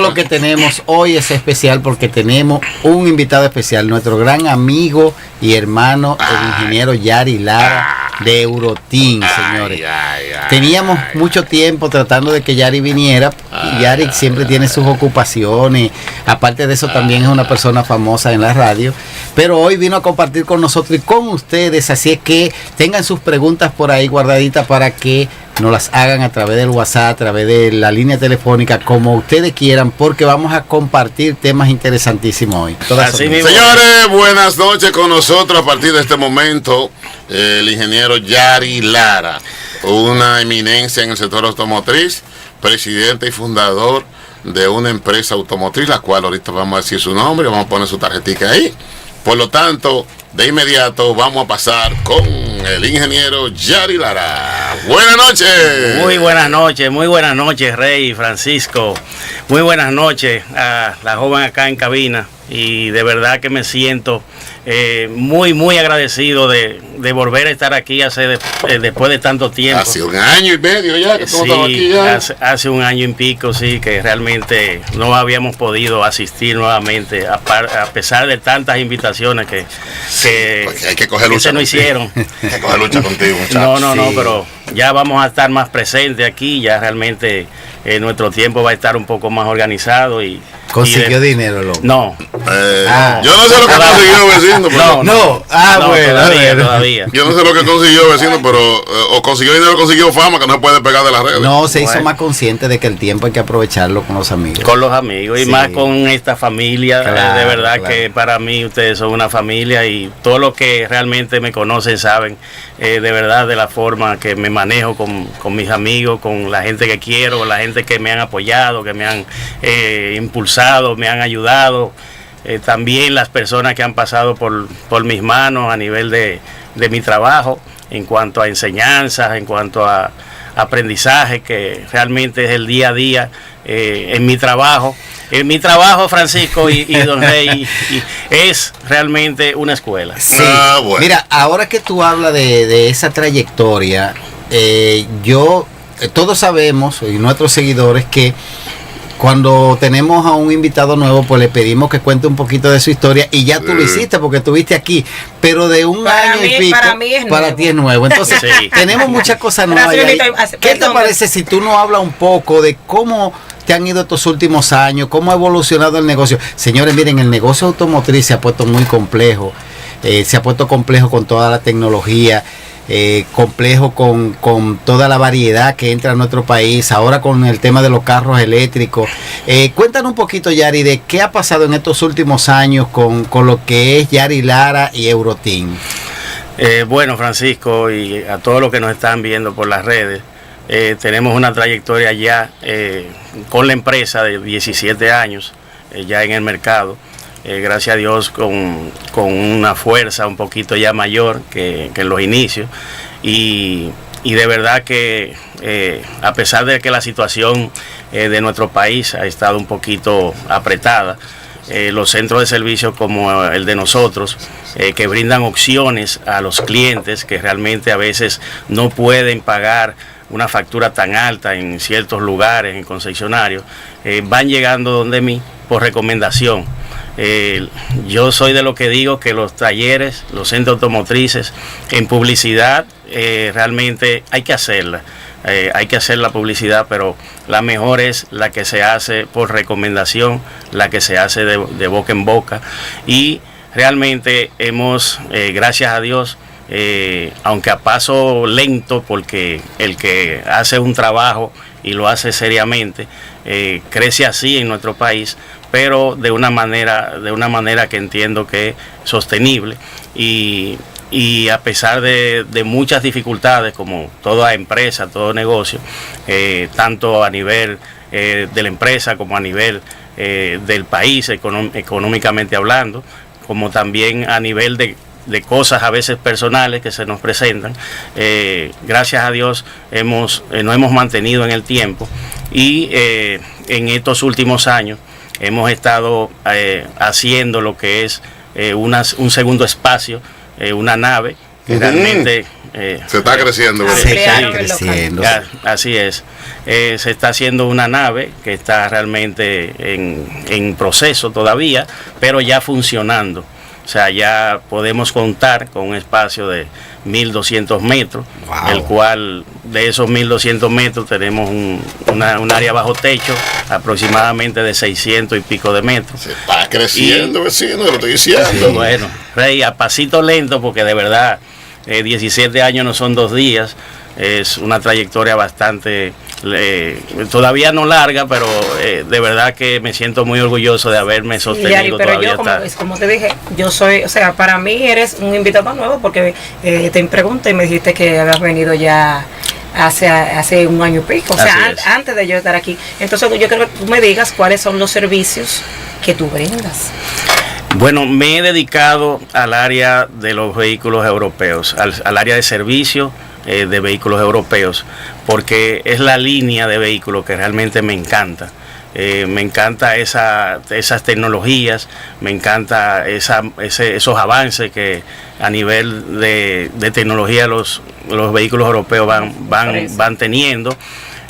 Lo que tenemos hoy es especial porque tenemos un invitado especial, nuestro gran amigo y hermano, el ingeniero Yari Lara de Euroteam, señores. Teníamos mucho tiempo tratando de que Yari viniera. Yari siempre tiene sus ocupaciones, aparte de eso también es una persona famosa en la radio, pero hoy vino a compartir con nosotros y con ustedes, así es que tengan sus preguntas por ahí guardaditas para que nos las hagan a través del WhatsApp, a través de la línea telefónica, como ustedes quieran, porque vamos a compartir temas interesantísimos hoy. Señores, buenas noches con nosotros a partir de este momento, el ingeniero Yari Lara, una eminencia en el sector automotriz, presidente y fundador de una empresa automotriz, la cual ahorita vamos a decir su nombre, vamos a poner su tarjetita ahí. Por lo tanto, de inmediato vamos a pasar con el ingeniero Yari Lara. Buenas noches. Muy buenas noches, Rey Francisco. Muy buenas noches a la joven acá en cabina. Y de verdad que me siento muy agradecido de volver a estar aquí después de tanto tiempo. Hace un año y medio ya que estamos aquí ya. Hace un año y pico, sí, que realmente no habíamos podido asistir nuevamente, a pesar de tantas invitaciones que hay que coger lucha se nos hicieron. Hay que coger lucha contigo, muchachos. No, pero ya vamos a estar más presentes aquí, ya realmente nuestro tiempo va a estar un poco más organizado y ¿consiguió dinero, loco? No. Yo no sé lo que consiguió vecino. Pero Todavía. Yo no sé lo que consiguió vecino, pero o consiguió dinero o consiguió fama que no se puede pegar de las redes. No, se hizo más consciente de que el tiempo hay que aprovecharlo con los amigos. Con los amigos y sí, más con esta familia. Claro, de verdad claro. Que para mí ustedes son una familia y todos los que realmente me conocen saben de verdad de la forma que me manejo con mis amigos, con la gente que quiero, con la gente que me han apoyado, que me han impulsado, me han ayudado, también las personas que han pasado por mis manos a nivel de mi trabajo, en cuanto a enseñanzas, en cuanto a aprendizaje, que realmente es el día a día en mi trabajo. En mi trabajo, Francisco y don Rey, es realmente una escuela. Sí. Bueno. Mira, ahora que tú hablas de esa trayectoria, todos sabemos, y nuestros seguidores, que cuando tenemos a un invitado nuevo, pues le pedimos que cuente un poquito de su historia, y ya tú lo hiciste porque estuviste aquí, pero de un año y pico, para ti es nuevo. Entonces, sí, tenemos muchas cosas nuevas. ¿Qué te parece si tú nos hablas un poco de cómo te han ido estos últimos años, cómo ha evolucionado el negocio? Señores, miren, el negocio automotriz se ha puesto muy complejo, se ha puesto complejo con toda la tecnología, complejo con toda la variedad que entra a nuestro país, ahora con el tema de los carros eléctricos. Cuéntanos un poquito, Yari, de qué ha pasado en estos últimos años con lo que es Yari Lara y Euroteam. Bueno, Francisco, y a todos los que nos están viendo por las redes, tenemos una trayectoria ya con la empresa de 17 años ya en el mercado. Gracias a Dios con una fuerza un poquito ya mayor que en los inicios, y de verdad que a pesar de que la situación de nuestro país ha estado un poquito apretada, los centros de servicio como el de nosotros, que brindan opciones a los clientes que realmente a veces no pueden pagar una factura tan alta en ciertos lugares, en concesionarios, van llegando donde mí por recomendación. Yo soy de lo que digo que los talleres, los centros automotrices, en publicidad realmente hay que hacerla. Hay que hacer la publicidad, pero la mejor es la que se hace por recomendación, la que se hace de boca en boca. Y realmente hemos, gracias a Dios, aunque a paso lento, porque el que hace un trabajo y lo hace seriamente, crece así en nuestro país, pero de una manera que entiendo que es sostenible, y a pesar de muchas dificultades, como toda empresa, todo negocio, tanto a nivel de la empresa como a nivel del país, económicamente hablando, como también a nivel de cosas a veces personales que se nos presentan, gracias a Dios nos hemos mantenido en el tiempo, y en estos últimos años hemos estado haciendo lo que es un segundo espacio, una nave que realmente se está creciendo. Se está creciendo. Así es. Se está haciendo una nave que está realmente en proceso todavía, pero ya funcionando. O sea, ya podemos contar con un espacio de 1.200 metros, wow. El cual de esos 1.200 metros tenemos un área bajo techo aproximadamente de 600 y pico de metros. Se está creciendo, vecino, lo estoy diciendo. Sí. Bueno, Rey, a pasito lento, porque de verdad 17 años no son 2 días, es una trayectoria bastante... todavía no larga, pero de verdad que me siento muy orgulloso de haberme sostenido. Yari, pero todavía yo como te dije, yo soy, o sea, para mí eres un invitado nuevo porque te pregunté y me dijiste que habías venido ya hace un año y pico, o sea, antes de yo estar aquí. Entonces yo creo que tú me digas cuáles son los servicios que tú brindas. Bueno, me he dedicado al área de los vehículos europeos, al área de servicio de vehículos europeos, porque es la línea de vehículos que realmente me encanta. Me encanta esas tecnologías, me encanta esos avances que a nivel de tecnología los vehículos europeos van teniendo.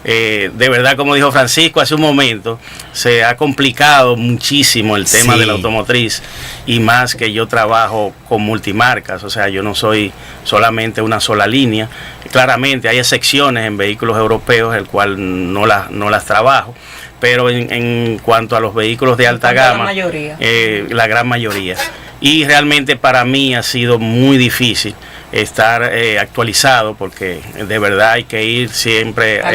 De verdad, como dijo Francisco hace un momento, se ha complicado muchísimo el tema de la automotriz, y más que yo trabajo con multimarcas, o sea, yo no soy solamente una sola línea. Claramente hay excepciones en vehículos europeos, el cual no las trabajo, pero en cuanto a los vehículos de alta gama, la gran mayoría. Y realmente para mí ha sido muy difícil estar actualizado, porque de verdad hay que ir siempre a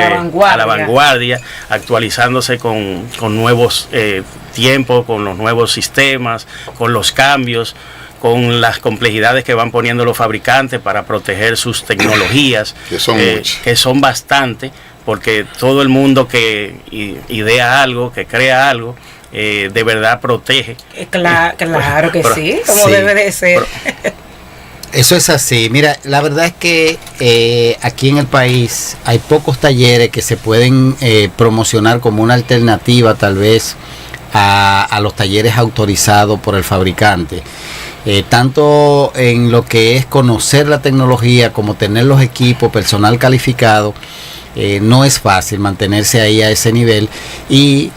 la vanguardia, actualizándose con nuevos tiempos, con los nuevos sistemas, con los cambios, con las complejidades que van poniendo los fabricantes para proteger sus tecnologías, que son bastante, porque todo el mundo que idea algo, que crea algo, de verdad protege. Claro que sí, como debe de ser. Eso es así. Mira, la verdad es que aquí en el país hay pocos talleres que se pueden promocionar como una alternativa tal vez a los talleres autorizados por el fabricante. Tanto en lo que es conocer la tecnología como tener los equipos, personal calificado. No es fácil mantenerse ahí a ese nivel, y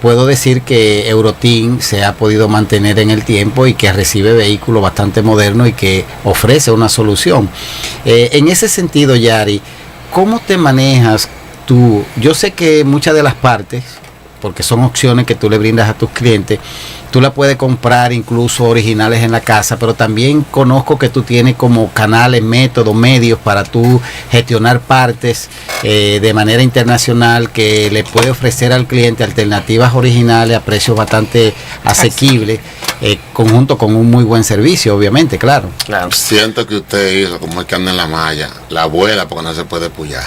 puedo decir que Euroteam se ha podido mantener en el tiempo y que recibe vehículos bastante modernos y que ofrece una solución. En ese sentido, Yari, ¿cómo te manejas tú? Yo sé que muchas de las partes, porque son opciones que tú le brindas a tus clientes, tú la puedes comprar incluso originales en la casa, pero también conozco que tú tienes como canales, métodos, medios para tú gestionar partes de manera internacional, que le puede ofrecer al cliente alternativas originales a precios bastante asequibles, conjunto con un muy buen servicio, obviamente, claro. Siento que usted hizo como el que anda en la malla, la abuela, porque no se puede puyar.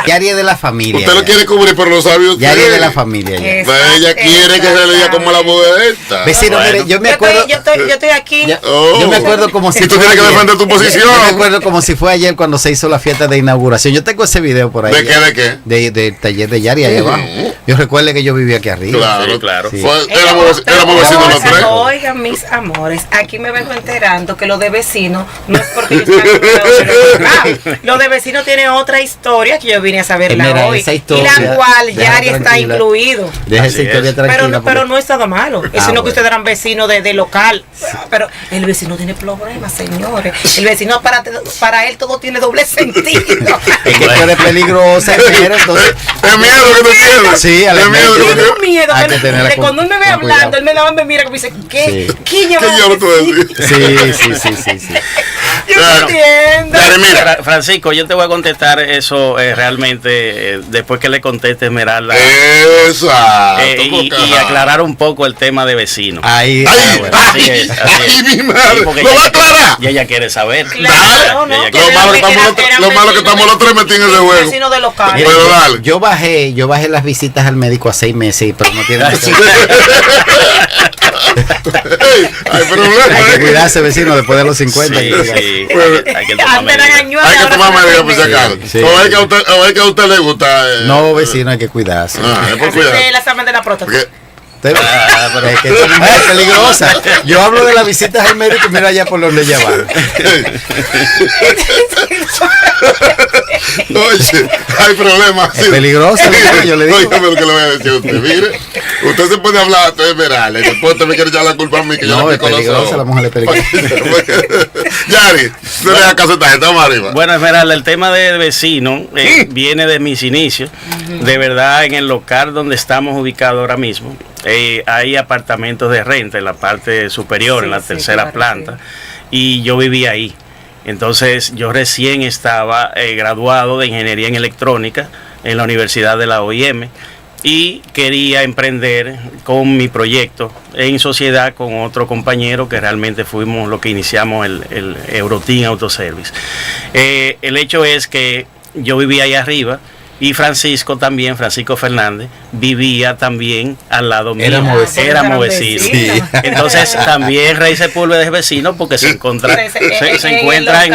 Yari es de la familia. Usted lo quiere cubrir, pero lo sabe usted. Yari es de la familia. Ella quiere que se le diga como la vuelta. Vecino, mire, yo me acuerdo. Yo estoy aquí. Yo me acuerdo como si. Y tú tienes que defender tu posición. Yo me acuerdo como si fue ayer cuando se hizo la fiesta de inauguración. Yo tengo ese video por ahí. ¿De qué? Del taller de Yari allá abajo. Yo recuerdo que yo vivía aquí arriba. Claro. Sí. Éramos vecinos los tres. Oigan, mis amores, aquí me vengo enterando que lo de vecino no es porque yo estoy lo de vecino tiene otra historia que yo vine a saberla hoy. Y la cual Yari está incluido. Deja esa historia tranquila. Pero no es nada malo. Es sino que ustedes eran vecinos de local. Pero el vecino tiene problemas, señores. El vecino para él todo tiene doble sentido. Es que tú eres peligrosa, entonces. Es miedo que tú tienes. Sí, yo tengo miedo que cuando él me ve hablando, él me mira y me dice, ¿qué yo tú decís? Sí. Yo no entiendo. Mira, Francisco, yo te voy a contestar eso realmente después que le conteste Esmeralda. Y aclarar un poco el tema de vecinos. Ahí mi madre. ¿Lo va a aclarar? Y ella quiere saber. Claro, no. Lo malo que estamos los tres metidos en ese juego. Vecino de local. Pero dale. Yo bajé las visitas al médico a 6 meses, pero no tiene que ser. Hay que cuidarse, vecino, después de los 50. Sí. Hay que tomar medidas por si acaso. O es que a usted le gusta. No, vecino, hay que cuidarse. Es por cuidar. El examen de la próstata. Usted pero es que esta mujer es peligrosa. Yo hablo de las visitas al médico y mira allá por donde ella va. Oye, hay problemas. Es peligrosa, yo le digo. Oye, pero que le voy a decir a usted, mire, usted se puede hablar de Esmeralda y después usted me quiere echar la culpa a mí que yo no me conozco. Peligrosa, la mujer es peligrosa. Yari, usted le da caso a esta gente, vamos arriba. Bueno, Esmeralda, el tema de vecino viene de mis inicios. De verdad, en el local donde estamos ubicados ahora mismo, hay apartamentos de renta en la parte superior, en la tercera planta, y yo vivía ahí. Entonces, yo recién estaba graduado de Ingeniería en Electrónica en la Universidad de la OIM y quería emprender con mi proyecto en sociedad con otro compañero que realmente fuimos los que iniciamos el Euroteam Autoservice. El hecho es que yo vivía ahí arriba y Francisco Fernández, vivía también al lado mío. Éramos vecinos. Sí. Entonces también Rey Sepúlveda es vecino porque se encuentra en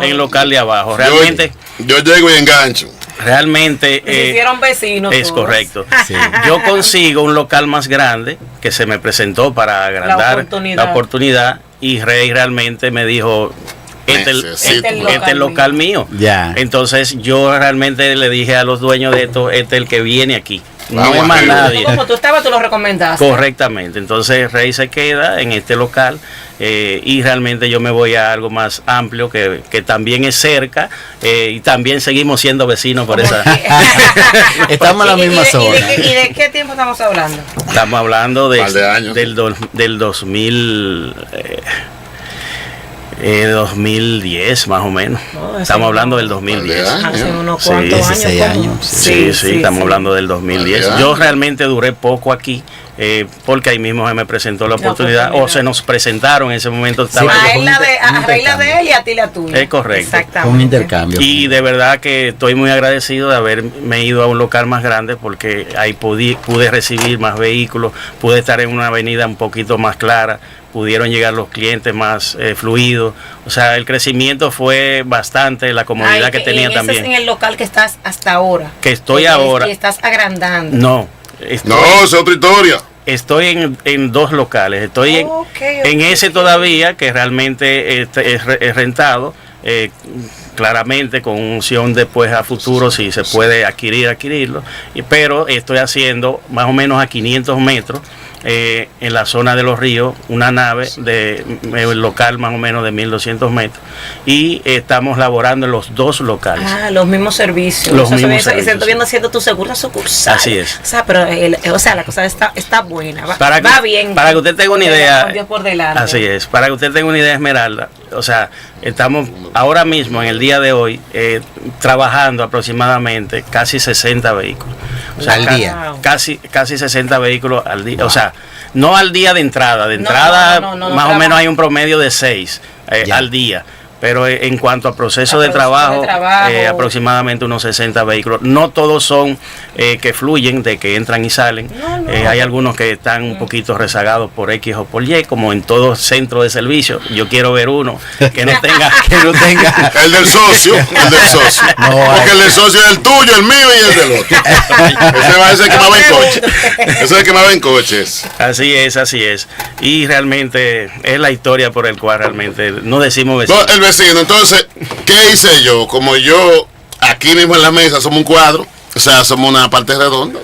el local de abajo. Realmente yo llego y engancho. Realmente se hicieron vecinos. Es todos. Correcto. Sí. Yo consigo un local más grande que se me presentó para agrandar la oportunidad y Rey realmente me dijo: este es el local mío. Ya. Entonces yo realmente le dije a los dueños de esto, este es el que viene aquí. No hay más nadie. Como tú estabas, tú lo recomendaste. Correctamente. Entonces Rey se queda en este local y realmente yo me voy a algo más amplio que también es cerca y también seguimos siendo vecinos por esa. Estamos en la misma zona. ¿Y de qué tiempo estamos hablando? Estamos hablando del 2010 más o menos. Estamos hablando del 2010. Hace unos cuantos años. Sí, estamos hablando del 2010. Yo realmente duré poco aquí porque ahí mismo se me presentó la oportunidad o se nos presentaron en ese momento. A Rey la de él y a ti la tuya. Es correcto. Un intercambio. Y de verdad que estoy muy agradecido de haberme ido a un local más grande porque ahí pude recibir más vehículos, pude estar en una avenida un poquito más clara, pudieron llegar los clientes más fluidos. O sea, el crecimiento fue bastante, la comodidad que tenía también. ¿Ese es en el local que estás hasta ahora? Que estoy ahora. Y estás agrandando. No. Es otra historia. Estoy en dos locales. Estoy en ese todavía, que realmente es rentado. Claramente con opción después a futuro si se puede adquirirlo, pero estoy haciendo más o menos a 500 metros en la zona de Los Ríos una nave de local más o menos de 1200 metros y estamos laborando en los dos locales. Los mismos servicios. Estoy viendo haciendo tu segunda sucursal. Así es. O sea, pero la cosa está buena, va bien. Para que usted tenga una idea. Dios por delante. Así es. Para que usted tenga una idea, Esmeralda, o sea, estamos ahora mismo en el día de hoy trabajando aproximadamente casi 60 vehículos. O sea, al día. Casi 60 vehículos al día. Wow. O sea, no al día de entrada. De entrada más o menos hay un promedio de 6 al día. Pero en cuanto a proceso de trabajo, aproximadamente unos 60 vehículos. No todos son que fluyen, de que entran y salen. Hay algunos que están un poquito rezagados por X o por Y, como en todo centro de servicio. Yo quiero ver uno que no tenga... El del socio. Porque el del socio es el tuyo, el mío y el del otro. Ese es el que más va en coche. Ese es el que más va en coches. Así es. Y realmente es la historia por el cual realmente no decimos vecino. El vecino, entonces, ¿qué hice yo? Como yo, aquí mismo en la mesa somos un cuadro, o sea, somos una parte redonda,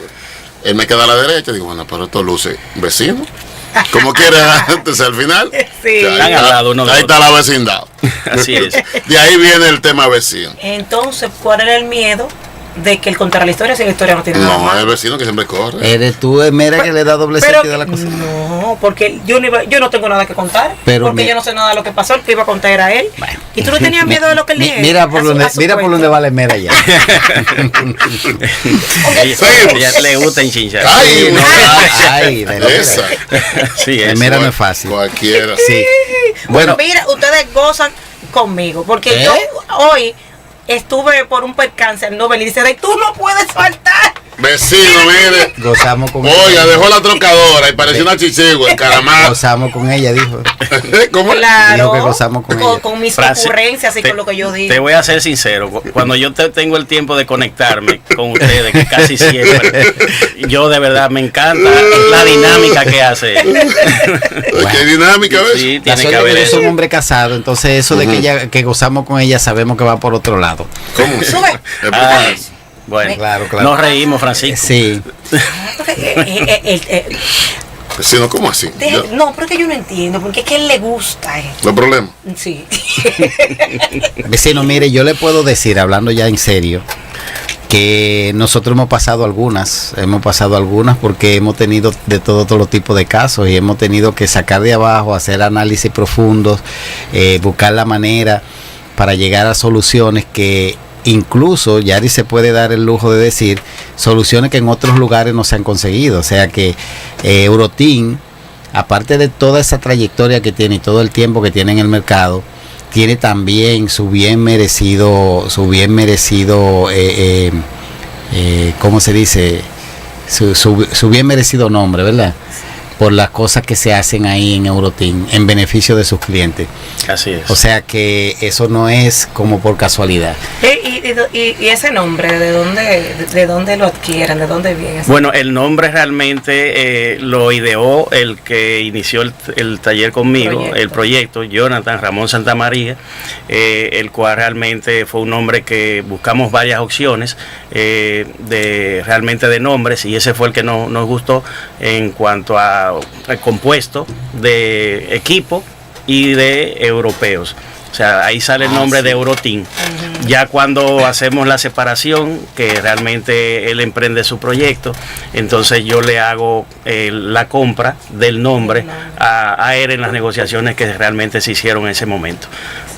él me queda a la derecha, digo, bueno, pero esto luce vecino. Como quiera, entonces al final, sí. Ahí está la vecindad. Así es. De ahí viene el tema vecino. Entonces, ¿cuál era el miedo de que el contar la historia si la historia no tiene nada más? No, es el vecino que siempre corre. Eres tú, mera que le da doble sentido a la cosa. No, porque yo no tengo nada que contar. Porque yo no sé nada de lo que pasó. El que iba a contar era él. Bueno, y tú no tenías miedo de lo que él dijera. Mira por donde va la mera ya. Ella le gusta enchinchar. Ay, esa. Sí, la mera no es fácil. Cualquiera. Sí. Bueno, mira, ustedes gozan conmigo. Porque yo hoy estuve por un percance en Nobel y dice, tú no puedes faltar. Vecino, mire. Gozamos con Oiga, ella. dejó la trocadora y pareció una chichigua, encaramada. Gozamos con ella, dijo. ¿Cómo? Claro, Dijo que gozamos con ella. Con mis Francis, ocurrencias y con lo que yo digo. Te voy a ser sincero, cuando yo tengo el tiempo de conectarme con ustedes, que casi siempre, yo de verdad me encanta la dinámica que hace. Qué dinámica, ¿ves? Sí, La tiene que suerte haber que yo soy eso. un hombre casado, entonces eso de que ella, que gozamos con ella, sabemos que va por otro lado. ¿Cómo? Sube. Ah, bueno, Claro, claro. nos reímos, Francisco. Sí. Vecino, ¿cómo así? No, pero es que yo no entiendo, porque es que a él le gusta. ¿Los problemas? Sí. Vecino, mire, yo le puedo decir, hablando ya en serio, que nosotros hemos pasado algunas porque hemos tenido de todo los tipos de casos y hemos tenido que sacar de abajo, hacer análisis profundos, buscar la manera para llegar a soluciones que incluso Yari se puede dar el lujo de decir soluciones que en otros lugares no se han conseguido. O sea que Euroteam, aparte de toda esa trayectoria que tiene y todo el tiempo que tiene en el mercado, tiene también su bien merecido, ¿cómo se dice? Su bien merecido nombre, ¿verdad? Por las cosas que se hacen ahí en Euroteam en beneficio de sus clientes. Así es. O sea que eso no es como por casualidad. ¿Y ese nombre, de dónde lo adquieren? ¿De dónde viene? Bueno, el nombre realmente lo ideó el que inició el taller conmigo, el proyecto, Jonathan Ramón Santamaría, el cual realmente fue un nombre que buscamos varias opciones realmente de nombres, y ese fue el que nos gustó en cuanto al compuesto de equipo y de europeos. O sea, ahí sale el nombre de Euroteam. Ya cuando hacemos la separación, que realmente él emprende su proyecto, entonces yo le hago la compra del nombre a él en las negociaciones que realmente se hicieron en ese momento.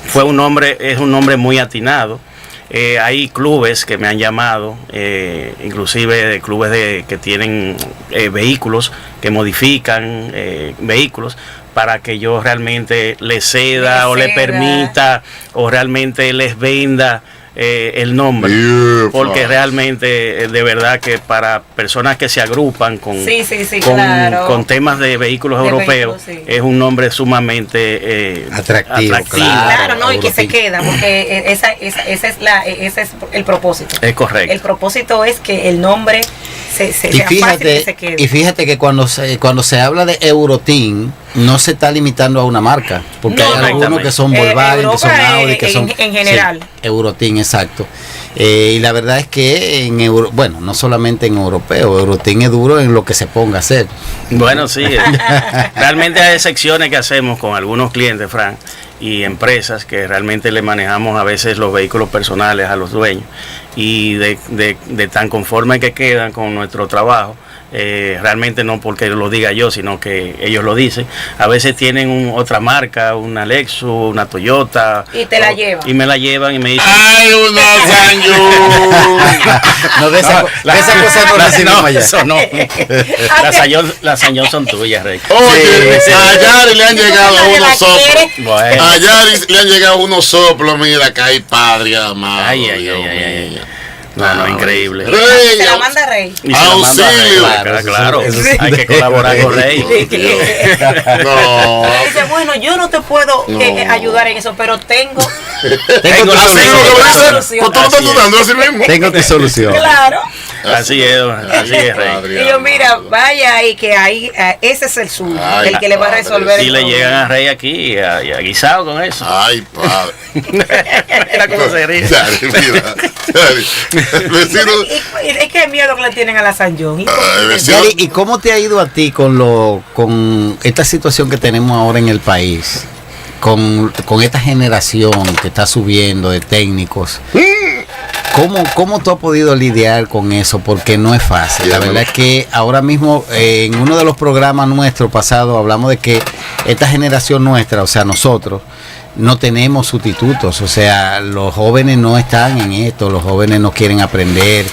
Es un nombre muy atinado. Hay clubes que me han llamado, inclusive clubes que tienen vehículos, que modifican vehículos, para que yo realmente les ceda o le permita o realmente les venda el nombre. Porque realmente de verdad que para personas que se agrupan con temas de vehículos europeos, es un nombre sumamente atractivo. Claro, no, y que se queda, porque ese es el propósito. Es correcto. El propósito es que el nombre sea fácil que se quede. Y fíjate que cuando se habla de Euroteam, no se está limitando a una marca, porque hay algunos que son Volkswagen, que son Audi, que son en general. Sí, Euroteam, exacto. Y la verdad es que no solamente en europeo, Euroteam es duro en lo que se ponga a hacer. Bueno, sí. Realmente hay excepciones que hacemos con algunos clientes, Frank, y empresas que realmente le manejamos a veces los vehículos personales a los dueños, y de tan conforme que quedan con nuestro trabajo. Realmente no porque lo diga yo, sino que ellos lo dicen. A veces tienen otra marca, una Lexus, una Toyota, y te la llevan. Y me la llevan y me dicen: ¡ay, una Sanyong! No, de esa cosa no recibimos allá. Eso no. Las Sanyong son tuyas, Rey. Oye, Sí. a Yari le han llegado unos soplos. Bueno. A Yari le han llegado unos soplos, mira, que hay padre amado. Ay. No, increíble. Rey, Se la manda Rey. Y se la manda a Rey, Auxilio. claro. Eso sí. Hay que colaborar con Rey. no. Dice, bueno, yo no te puedo ayudar en eso, pero tengo Tengo tu Así es lo que me dice. solución. Pues tú lo estás dudando así mismo. Tengo tu solución. Claro. Así es, Rey. Y yo, mira, vaya ahí, que ahí, ese es el suyo, Ay, el que le va a resolver Y el le problema. llegan a Rey aquí y a Guisado con eso. Ay, padre. Mira cómo se ríe. Yari, mira. Yari. Vecino. Y es que miedo que le tienen a la Sanyong. Ay, vecino. Yari, ¿y cómo te ha ido a ti con esta situación que tenemos ahora en el país? Con esta generación que está subiendo de técnicos. ¿Cómo tú has podido lidiar con eso? Porque no es fácil. La verdad es que ahora mismo en uno de los programas nuestros pasados hablamos de que esta generación nuestra, o sea, nosotros, no tenemos sustitutos. O sea, los jóvenes no están en esto, los jóvenes no quieren aprender.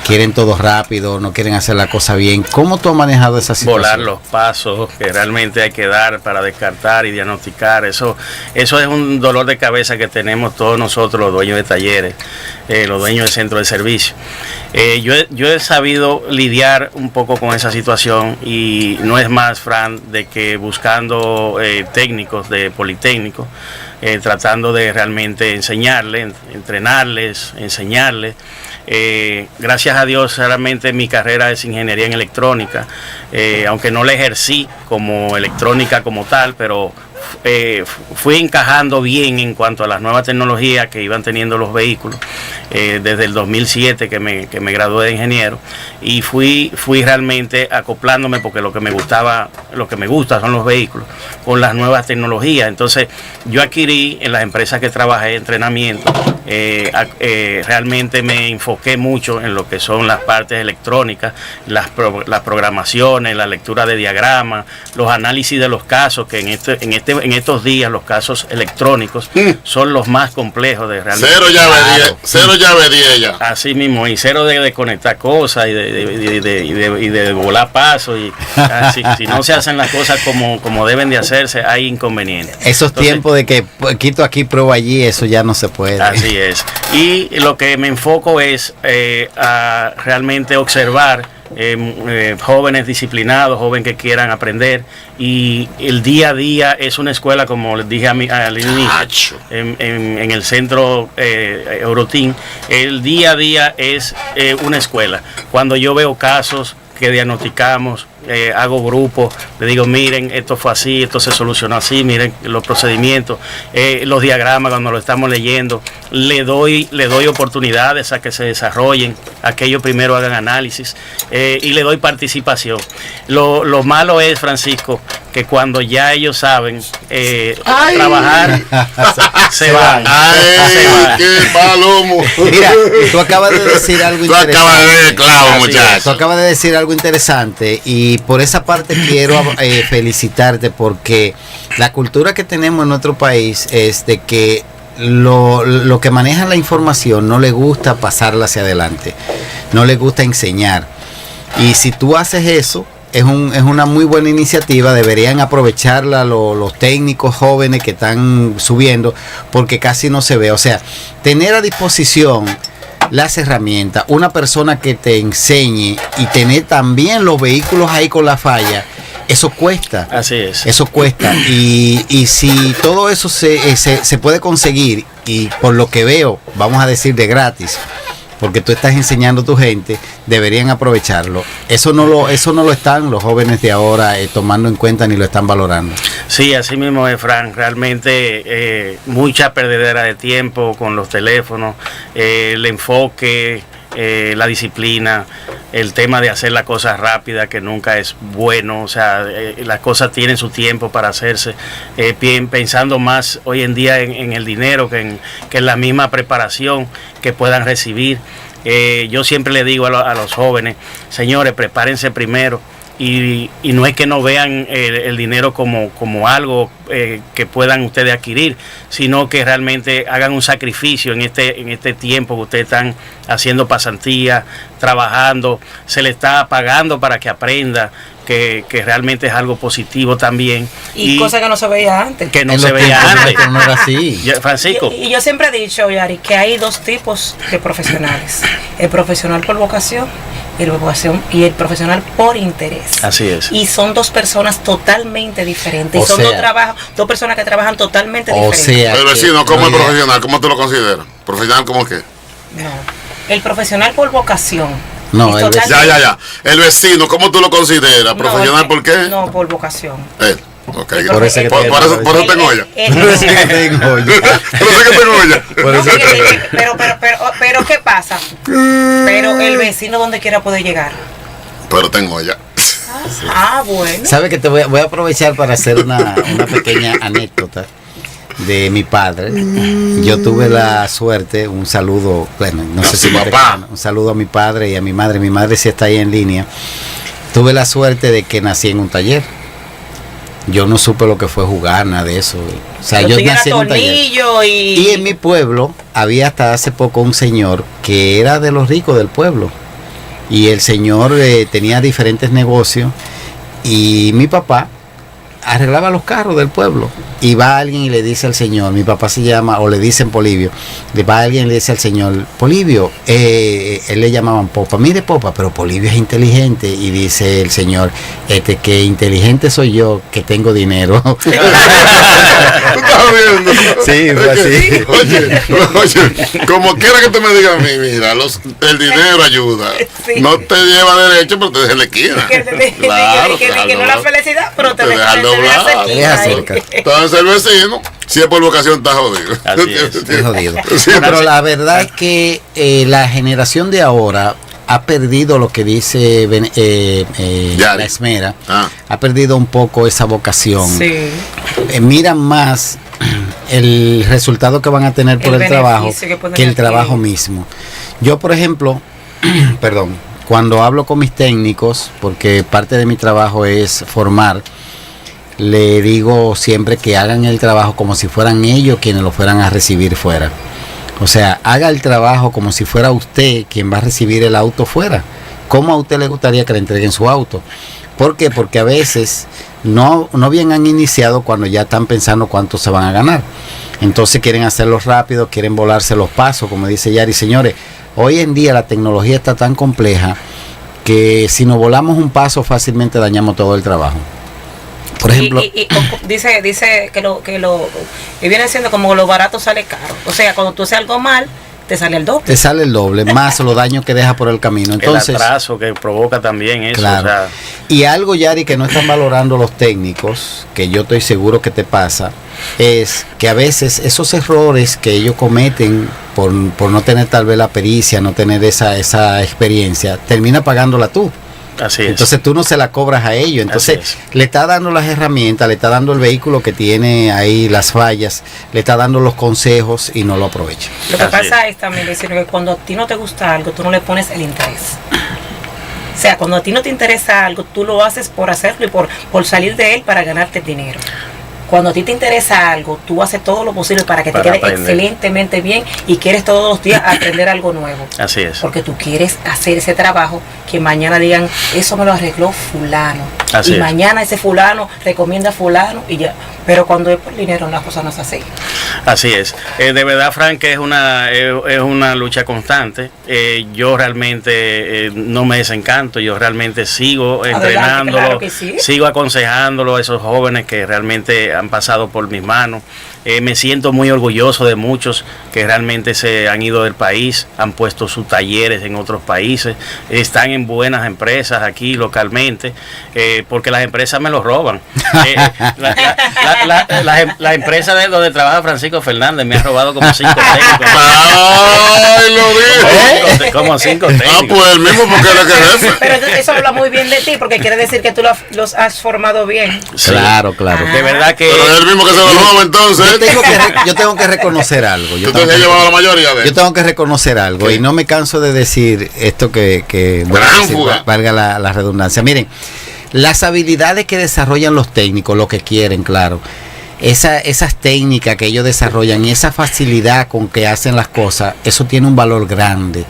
quieren todo rápido, no quieren hacer la cosa bien. ¿Cómo tú has manejado esa situación? Volar los pasos que realmente hay que dar para descartar y diagnosticar. Eso es un dolor de cabeza que tenemos todos nosotros, los dueños de talleres, los dueños de centros de servicio. Yo he sabido lidiar un poco con esa situación y no es más, Fran, de que buscando técnicos de Politécnico, tratando de realmente enseñarles, entrenarles, enseñarles. Gracias a Dios, realmente mi carrera es ingeniería en electrónica, aunque no la ejercí como electrónica como tal, pero fui encajando bien en cuanto a las nuevas tecnologías que iban teniendo los vehículos desde el 2007 que me gradué de ingeniero, y fui realmente acoplándome, porque lo que me gusta son los vehículos con las nuevas tecnologías. Entonces yo adquirí en las empresas que trabajé entrenamiento, realmente me enfoqué mucho en lo que son las partes electrónicas, las programaciones, la lectura de diagramas, los análisis de los casos, que en estos días los casos electrónicos son los más complejos de realmente. Cero llave 10 ya. Así mismo, y cero de conectar cosas y de volar pasos. Y si no se hacen las cosas como deben de hacerse, hay inconvenientes. Esos tiempos de que quito aquí, pruebo allí, eso ya no se puede. Así es. Y lo que me enfoco es a realmente observar jóvenes disciplinados, jóvenes que quieran aprender, y el día a día es una escuela, como les dije al inicio, en el centro Euroteam, el día a día es una escuela. Cuando yo veo casos que diagnosticamos, hago grupos, le digo, miren, esto fue así, esto se solucionó así, miren los procedimientos, los diagramas cuando lo estamos leyendo, le doy oportunidades a que se desarrollen, a que ellos primero hagan análisis, y le doy participación. Lo malo es, Francisco, que cuando ya ellos saben trabajar, se van. ¡Ay, qué palomo! Mira, tú acabas de decir algo interesante. Tú acabas de ver clavo, muchacho. Tú acabas de decir algo interesante, y por esa parte quiero felicitarte, porque la cultura que tenemos en nuestro país es de que lo que manejan la información no le gusta pasarla hacia adelante, no le gusta enseñar. Y si tú haces eso, es una muy buena iniciativa. Deberían aprovecharla los técnicos jóvenes que están subiendo, porque casi no se ve. O sea, tener a disposición las herramientas, una persona que te enseñe, y tener también los vehículos ahí con la falla, eso cuesta. Así es. Eso cuesta. Y si todo eso se puede conseguir, y por lo que veo, vamos a decir de gratis, porque tú estás enseñando a tu gente, deberían aprovecharlo. Eso no lo están los jóvenes de ahora tomando en cuenta, ni lo están valorando. Sí, así mismo es, Fran. Realmente mucha perdedera de tiempo con los teléfonos, el enfoque, la disciplina, el tema de hacer las cosas rápidas, que nunca es bueno. O sea, las cosas tienen su tiempo para hacerse, pensando más hoy en día en el dinero que en la misma preparación que puedan recibir. Yo siempre le digo a los jóvenes, señores, prepárense primero. Y no es que no vean el dinero como algo que puedan ustedes adquirir, sino que realmente hagan un sacrificio en este tiempo que ustedes están haciendo pasantía, trabajando, se le está pagando para que aprenda, que realmente es algo positivo también. Y cosa que no se veía antes. Que no se veía antes. Que no era así. Francisco. Y yo siempre he dicho, Yari, que hay dos tipos de profesionales: el profesional por vocación y el profesional por interés. Así es. Y son dos personas totalmente diferentes. Son dos personas que trabajan totalmente diferentes. Pero vecino, ¿cómo es profesional? ¿Cómo tú lo consideras? ¿Profesional como qué? No. El profesional por vocación. No, el vecino. Ya. El vecino, ¿cómo tú lo consideras? ¿Profesional por qué? No, por vocación. Okay. Por eso tengo olla. Pero ¿qué pasa? Pero el vecino donde quiera puede llegar. Pero tengo olla. Bueno. ¿Sabe que te voy a aprovechar para hacer una pequeña anécdota de mi padre? Yo tuve la suerte, un saludo, bueno, no sé si un saludo a mi padre y a mi madre. Mi madre sí está ahí en línea. Tuve la suerte de que nací en un taller. Yo no supe lo que fue jugar, nada de eso. O sea, yo nací en un taller. Y en mi pueblo había hasta hace poco un señor que era de los ricos del pueblo. y el señor tenía diferentes negocios y mi papá arreglaba los carros del pueblo y va alguien y le dice al señor, mi papá se llama, o le dicen Polibio, le va alguien y le dice al señor, Polibio, él le llamaban Popa, mire Popa, pero Polibio es inteligente, y dice el señor, que inteligente soy yo, que tengo dinero. ¿Tú estás viendo? Sí, fue así. Oye, como quiera que tú me digas a mí, mira, el dinero ayuda, Sí. no te lleva derecho, pero te deja en la esquina. Que no la felicidad, pero te deja deja cerca. Entonces el vecino, si es por vocación, está jodido. Así es. Es jodido. Sí, Pero la verdad es que la generación de ahora ha perdido lo que dice la Esmera, ha perdido un poco esa vocación. Sí. Miran más el resultado que van a tener por el trabajo que el trabajo mismo. Yo, por ejemplo, perdón, cuando hablo con mis técnicos, porque parte de mi trabajo es formar, le digo siempre que hagan el trabajo como si fueran ellos quienes lo fueran a recibir fuera. O sea, haga el trabajo como si fuera usted quien va a recibir el auto fuera. ¿Cómo a usted le gustaría que le entreguen su auto? ¿Por qué? Porque a veces no bien han iniciado cuando ya están pensando cuánto se van a ganar. Entonces quieren hacerlo rápido, quieren volarse los pasos, como dice Yari. Señores, hoy en día la tecnología está tan compleja que si nos volamos un paso fácilmente dañamos todo el trabajo. Por ejemplo, dice que viene siendo como lo barato sale caro. O sea, cuando tú haces algo mal, te sale el doble. Te sale el doble, más los daños que deja por el camino. Entonces, el atraso que provoca también eso. Claro. O sea, y algo, Yari, que no están valorando los técnicos, que yo estoy seguro que te pasa, es que a veces esos errores que ellos cometen por no tener tal vez la pericia, no tener esa experiencia, termina pagándola tú. Así es. Entonces tú no se la cobras a ellos. Entonces le está dando las herramientas, le está dando el vehículo que tiene ahí las fallas, le está dando los consejos y no lo aprovecha. Lo que pasa es también decir que cuando a ti no te gusta algo, tú no le pones el interés. O sea, cuando a ti no te interesa algo, tú lo haces por hacerlo y por salir de él para ganarte dinero. Cuando a ti te interesa algo, tú haces todo lo posible para que te quede excelentemente bien y quieres todos los días aprender algo nuevo. Así es. Porque tú quieres hacer ese trabajo que mañana digan, eso me lo arregló fulano. Así y es. mañana ese fulano recomienda a fulano y ya. Pero cuando es por dinero, la cosa no es así. Así es. De verdad, Frank, que es una lucha constante. Yo realmente no me desencanto, yo realmente sigo entrenándolo, claro que sí. Sigo aconsejándolo a esos jóvenes que realmente han pasado por mis manos. Me siento muy orgulloso de muchos que realmente se han ido del país, han puesto sus talleres en otros países, están en buenas empresas aquí localmente, porque las empresas me los roban. La empresa de donde trabaja Francisco Fernández me ha robado como 5 técnicos. ¡Ay, lo dije! Como 5 técnicos. Ah, pues el mismo porque era que jefe. Pero eso habla muy bien de ti, porque quiere decir que tú los has formado bien. Sí. Claro. De verdad que... Pero es el mismo que se lo roba entonces. Yo tengo que reconocer algo. Tú te has llevado la mayoría de Yo tengo que reconocer algo. ¿Qué? Y no me canso de decir esto que voy a decir, valga la redundancia. Miren, las habilidades que desarrollan los técnicos, lo que quieren, claro. Esas técnicas que ellos desarrollan y esa facilidad con que hacen las cosas, eso tiene un valor grande.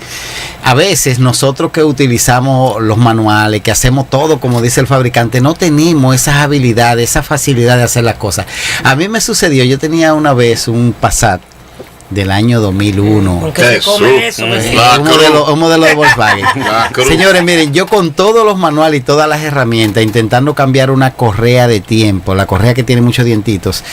A veces nosotros que utilizamos los manuales, que hacemos todo como dice el fabricante, no tenemos esas habilidades, esa facilidad de hacer las cosas. A mí me sucedió, yo tenía una vez un Passat del año 2001. ¿Por qué se come eso? Un modelo de Volkswagen. Señores, miren, yo con todos los manuales y todas las herramientas, intentando cambiar una correa de tiempo, la correa que tiene muchos dientitos,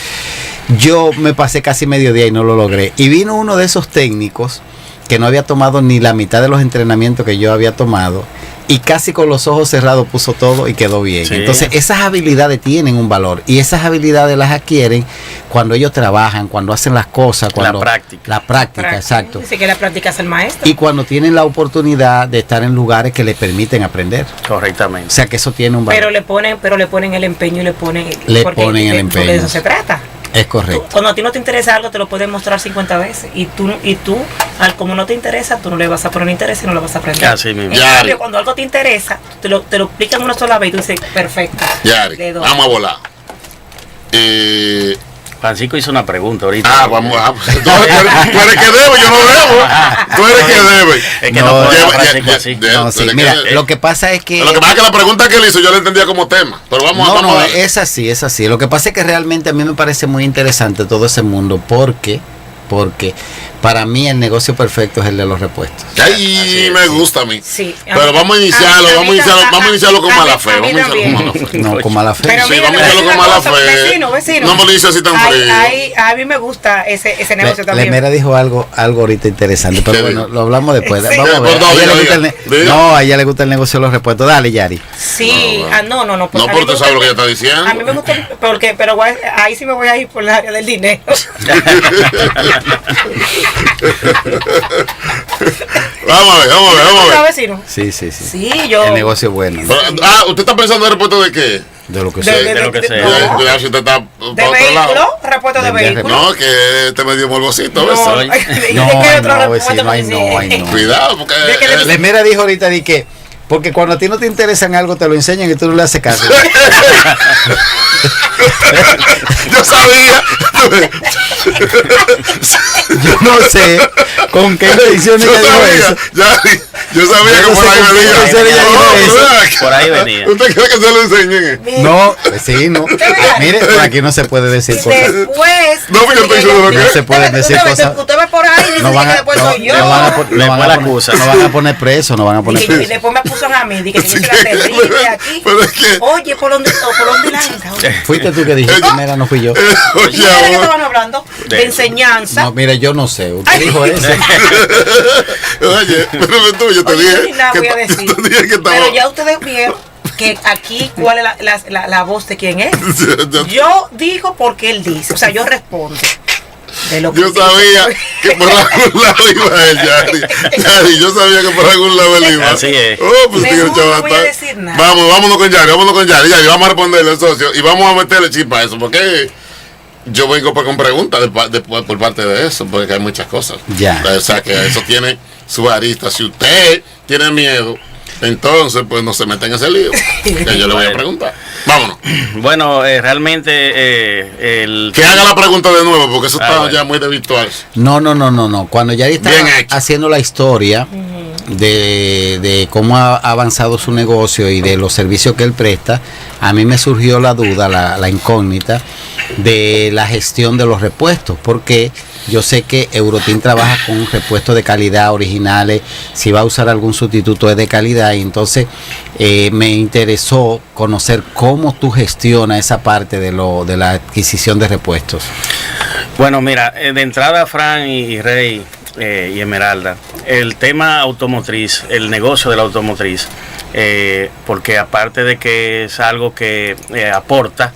yo me pasé casi medio día y no lo logré. Y vino uno de esos técnicos que no había tomado ni la mitad de los entrenamientos que yo había tomado, y casi con los ojos cerrados puso todo y quedó bien. Sí. Entonces esas habilidades tienen un valor, y esas habilidades las adquieren cuando ellos trabajan, cuando hacen las cosas, cuando la práctica, exacto. Dice que la práctica es el maestro. Y cuando tienen la oportunidad de estar en lugares que les permiten aprender. Correctamente. O sea que eso tiene un valor. Pero le ponen el empeño y le ponen el empeño. De eso se trata. Es correcto. Cuando a ti no te interesa algo, te lo pueden mostrar 50 veces. Y tú como no te interesa, tú no le vas a poner interés y no lo vas a aprender. Así mismo. En cambio, cuando algo te interesa, te lo explican una sola vez y tú dices, perfecto. Yari, vamos a volar. Francisco hizo una pregunta ahorita. Vamos a... Tú eres que debe, yo no debo. Tú eres que debe. Es que no puedo Francisco así. No, sí, mira, lo que pasa es que... Lo que pasa es que la pregunta que él hizo yo la entendía como tema. Pero vamos a... No, es así. Lo que pasa es que realmente a mí me parece muy interesante todo ese mundo porque para mí el negocio perfecto es el de los repuestos. Ay, me gusta a mí. Sí, pero vamos a iniciarlo con mala fe. No, con mala fe. Pero sí, mira, vamos a iniciarlo con mala fe. Vecino. No me lo hice así tan frío. A mí me gusta ese negocio también. Lemera dijo algo ahorita interesante, pero bueno, lo hablamos después. Sí. Vamos a ver. A ella le gusta el negocio de los repuestos. Dale, Yari. Sí, no. No, porque tú sabes lo que ella está diciendo. A mí me gusta, pero ahí sí me voy a ir por el área del dinero. Vamos a ver. Vecino? Sí. Sí, yo. El negocio es bueno. ¿Usted está pensando en repuesto de qué? De lo que sea. De lo que sea. Cuidado si usted está ¿De vehículo? ¿Repuesto de vehículo? No, que te medio morbosito. No, vecino, ay no. Cuidado, porque... Lemera dijo ahorita de que porque cuando a ti no te interesan algo te lo enseñan y tú no le haces caso. Yo sabía. Yo no sé con qué edición ella dijo eso. Yo sabía que por ahí venía. Por ahí venía. ¿Usted cree que se lo enseñen? No, vecino. Mire, por aquí no se puede decir cosas. Después. No, pero yo estoy seguro que no se pueden decir cosas. Usted ve por ahí y dice que después soy yo. No van a poner preso. Y después me acusan a mí. Dije que yo soy la terrible aquí. Oye, ¿por dónde la entra? Fuiste tú que dijiste, mira, no fui yo. ¿De qué estaban hablando? De enseñanza. No, mira, yo no sé. Usted dijo eso. Oye, pero tú, yo te dije. Voy a decir. Pero ya ustedes vieron que aquí cuál es la voz de quién es. Yo digo porque él dice. O sea, yo respondo. Yo sabía que por algún lado iba él, Yari. Yo sabía que por algún lado él iba. Así es. Pues no voy a decir nada. Vámonos con Yari. Yari, vamos a responderle al socio y vamos a meterle chispa a eso, porque yo vengo con preguntas por parte de eso, porque hay muchas cosas. Ya. O sea, que eso tiene su arista. Si usted tiene miedo, entonces pues no se meta en ese lío, que yo le voy a preguntar. Vámonos. Bueno, realmente que haga la pregunta de nuevo, porque eso está ya muy de virtual. No. Cuando Yari está haciendo la historia de cómo ha avanzado su negocio y de los servicios que él presta, a mí me surgió la duda, la incógnita de la gestión de los repuestos, porque yo sé que Eurotin trabaja con repuestos de calidad originales, si va a usar algún sustituto es de calidad, y entonces me interesó conocer cómo tú gestionas esa parte de la adquisición de repuestos. Bueno, mira, de entrada Fran y Rey y Esmeralda, el tema automotriz, el negocio de la automotriz, porque aparte de que es algo que aporta,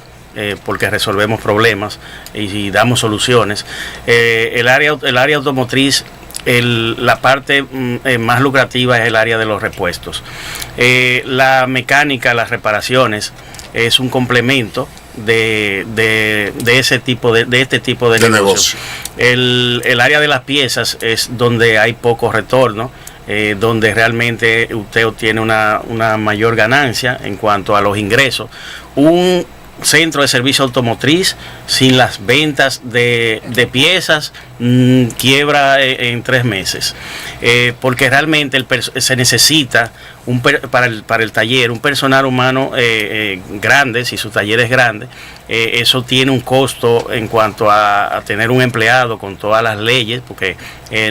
porque resolvemos problemas y damos soluciones, el área automotriz, la parte más lucrativa es el área de los repuestos. La mecánica, las reparaciones es un complemento de ese tipo de este tipo de negocio. El área de las piezas es donde hay poco retorno, donde realmente usted obtiene una mayor ganancia en cuanto a los ingresos. Un centro de servicio automotriz sin las ventas de piezas quiebra en 3 meses, porque realmente se necesita para el taller un personal humano grande. Si su taller es grande, eso tiene un costo en cuanto a tener un empleado con todas las leyes, porque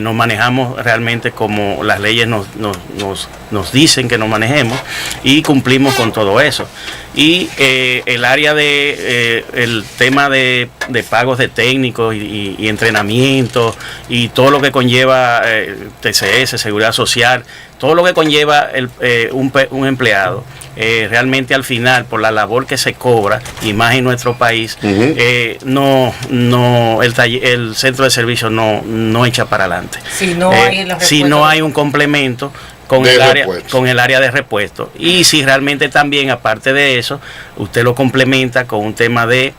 nos manejamos realmente como las leyes nos dicen que nos manejemos, y cumplimos con todo eso. Y el área el tema de pagos de técnicos y entrenamiento y todo lo que conlleva TCS, seguridad social, todo lo que conlleva un empleado, realmente al final, por la labor que se cobra, y más en nuestro país, el centro de servicio no echa para adelante. Si no hay un complemento con el área de repuesto. Y si realmente también, aparte de eso, usted lo complementa con un tema de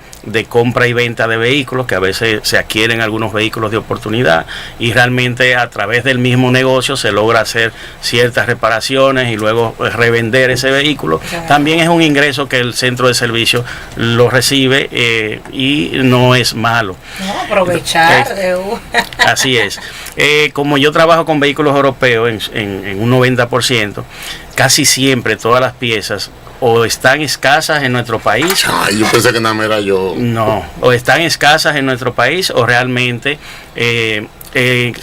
compra y venta de vehículos, que a veces se adquieren algunos vehículos de oportunidad y realmente a través del mismo negocio se logra hacer ciertas reparaciones y luego revender ese vehículo. También es un ingreso que el centro de servicio lo recibe y no es malo. No, aprovechar. Así es. Como yo trabajo con vehículos europeos en un 90%, casi siempre todas las piezas o están escasas en nuestro país. Ay, yo pensé que nada más era yo. No, o están escasas en nuestro país o realmente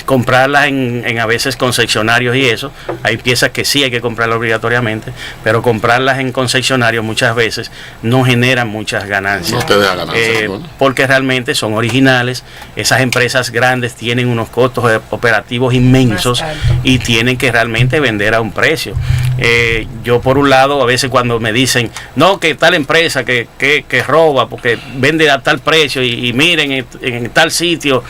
comprarlas en a veces concesionarios y eso. Hay piezas que sí hay que comprarlas obligatoriamente, pero comprarlas en concesionarios muchas veces no generan muchas ganancias. No te deja ganancias, ¿no? Porque realmente son originales. Esas empresas grandes tienen unos costos operativos inmensos y tienen que realmente vender a un precio. Yo por un lado, a veces cuando me dicen, no, que tal empresa que roba porque vende a tal precio y miren en tal sitio,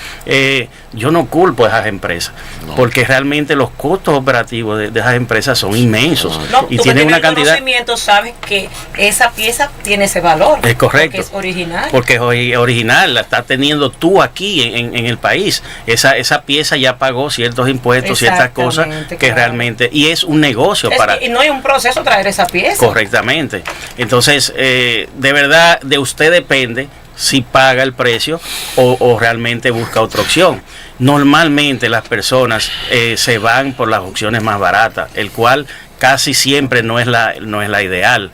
yo no culpo a esas empresas, porque realmente los costos operativos de esas empresas son inmensos. Y tienen una cantidad. Conocimiento, sabes que esa pieza tiene ese valor. Es correcto. Porque es original. Porque es original, la estás teniendo tú aquí en el país. Esa pieza ya pagó ciertos impuestos, ciertas cosas que realmente, y es un negocio y no hay un proceso traer esa pieza. Correctamente. Entonces, de verdad, de usted depende si paga el precio o realmente busca otra opción. Normalmente las personas se van por las opciones más baratas, el cual casi siempre no es la ideal.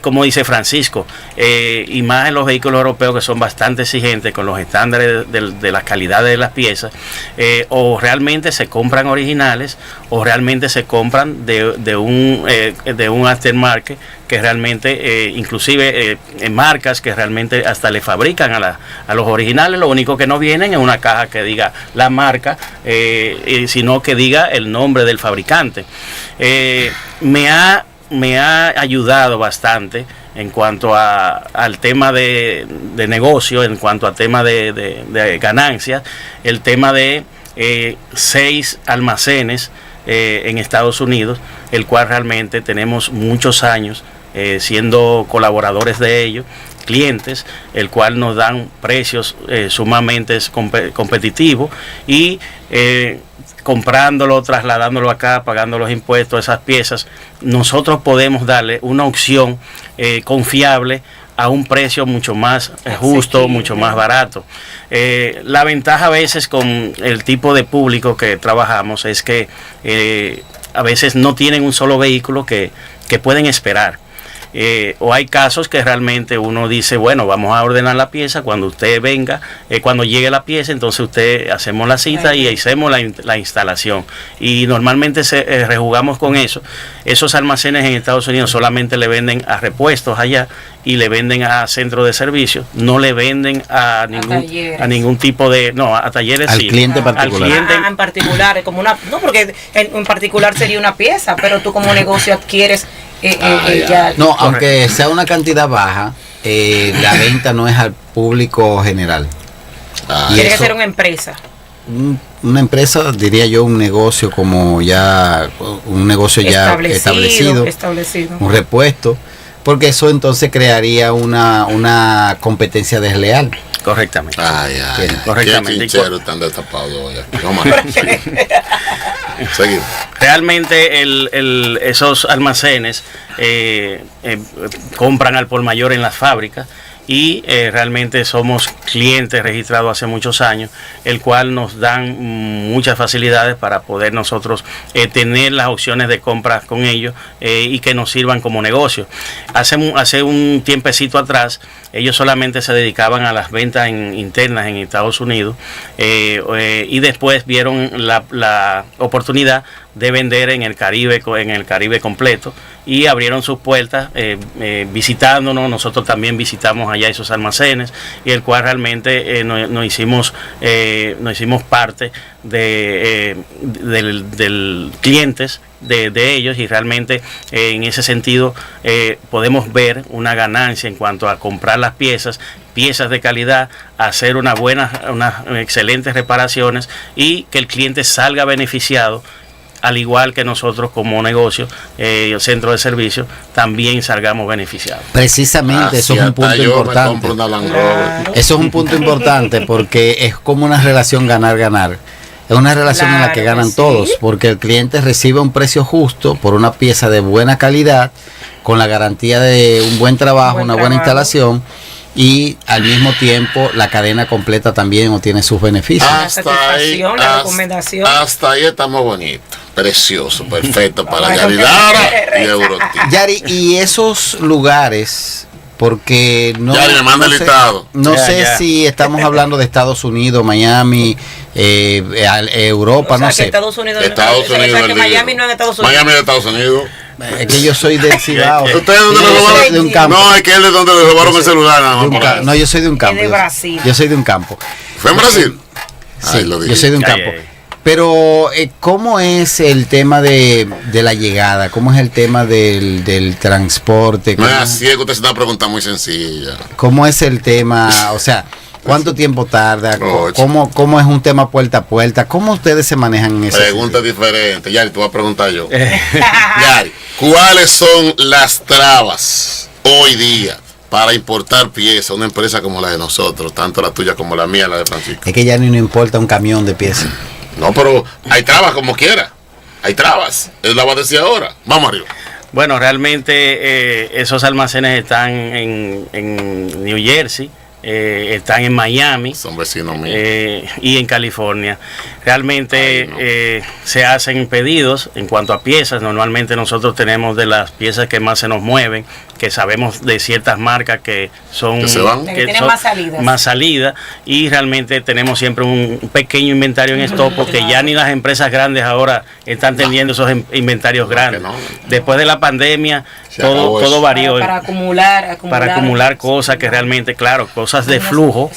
Como dice Francisco, y más en los vehículos europeos que son bastante exigentes con los estándares de la calidad de las piezas, o realmente se compran originales o realmente se compran de un aftermarket que realmente, inclusive marcas que realmente hasta le fabrican a los originales. Lo único que no vienen es una caja que diga la marca, sino que diga el nombre del fabricante. Me ha ayudado bastante en cuanto al tema de negocio, en cuanto a tema de ganancias, el tema de 6 almacenes en Estados Unidos, el cual realmente tenemos muchos años siendo colaboradores de ellos, clientes, el cual nos dan precios sumamente competitivos y comprándolo, trasladándolo acá, pagando los impuestos, esas piezas, nosotros podemos darle una opción confiable a un precio mucho más justo, mucho más barato. La ventaja a veces con el tipo de público que trabajamos es que a veces no tienen un solo vehículo que pueden esperar. O hay casos que realmente uno dice, bueno, vamos a ordenar la pieza, cuando usted venga, cuando llegue la pieza, entonces hacemos la cita y hacemos la instalación. Y normalmente rejugamos con eso. Esos almacenes en Estados Unidos solamente le venden a repuestos allá y le venden a centros de servicio, no le venden a ningún tipo de, no, a talleres al cliente particular. Al cliente en particular, como no, porque en particular sería una pieza, pero tú como negocio adquieres ya. No, aunque sea una cantidad baja, la venta no es al público general. Tiene que ser una empresa. Una empresa, diría yo, un negocio como ya, un negocio ya establecido, un repuesto, porque eso entonces crearía una competencia desleal. Correctamente. Correctamente. Qué están destapados hoy aquí. Seguimos. Realmente esos almacenes compran al por mayor en las fábricas y realmente somos clientes registrados hace muchos años, el cual nos dan muchas facilidades para poder nosotros tener las opciones de compras con ellos y que nos sirvan como negocio. Hace un tiempecito atrás ellos solamente se dedicaban a las ventas internas en Estados Unidos y después vieron la oportunidad de vender en el Caribe completo y abrieron sus puertas visitándonos. Nosotros también visitamos allá esos almacenes y el cual realmente nos hicimos parte del clientes de ellos y realmente en ese sentido podemos ver una ganancia en cuanto a comprar las piezas de calidad, hacer unas excelentes reparaciones y que el cliente salga beneficiado al igual que nosotros como negocio, centro de servicio, también salgamos beneficiados. Precisamente, eso es un punto importante. Eso es un punto importante porque es como una relación ganar-ganar. Es una relación en la que ganan todos, porque el cliente recibe un precio justo por una pieza de buena calidad, con la garantía de un buen trabajo, una buena instalación, y al mismo tiempo la cadena completa también obtiene sus beneficios. La recomendación. Hasta ahí estamos bonitos. Precioso, perfecto para Yari Lara y Euroteam. Yari, y esos lugares, porque Yari, me manda el listado. No sé si estamos hablando de Estados Unidos, Miami, Europa, no sé. Estados Unidos, Miami no es Estados Unidos. Miami es Estados Unidos. Es que yo soy del Cibao. ¿Ustedes dónde lo robaron? De un campo. No, es que él es donde le robaron el celular. No, yo soy de un campo. De Brasil. Yo soy de un campo. ¿Fue en Brasil? Sí, yo soy de un campo. Pero, ¿cómo es el tema de la llegada? ¿Cómo es el tema del transporte? No es así, es que usted se está preguntando muy sencilla. ¿Cómo es el tema? O sea, ¿cuánto tiempo tarda? ¿Cómo es un tema puerta a puerta? ¿Cómo ustedes se manejan en eso? Pregunta diferente. Yari, te voy a preguntar yo. Yari, ¿cuáles son las trabas hoy día para importar piezas a una empresa como la de nosotros, tanto la tuya como la mía, la de Francisco? Es que ya no importa un camión de piezas. No, pero hay trabas como quiera. Hay trabas. Él la va a decir ahora. Vamos arriba. Bueno, realmente esos almacenes están en New Jersey, están en Miami. Son vecinos míos. Y en California. Realmente se hacen pedidos en cuanto a piezas. Normalmente nosotros tenemos de las piezas que más se nos mueven, que sabemos de ciertas marcas que son que son más salidas, y realmente tenemos siempre un pequeño inventario en stock, porque ya ni las empresas grandes ahora están teniendo esos inventarios grandes. Después de la pandemia todo varió para acumular cosas que realmente, claro, cosas de flujo,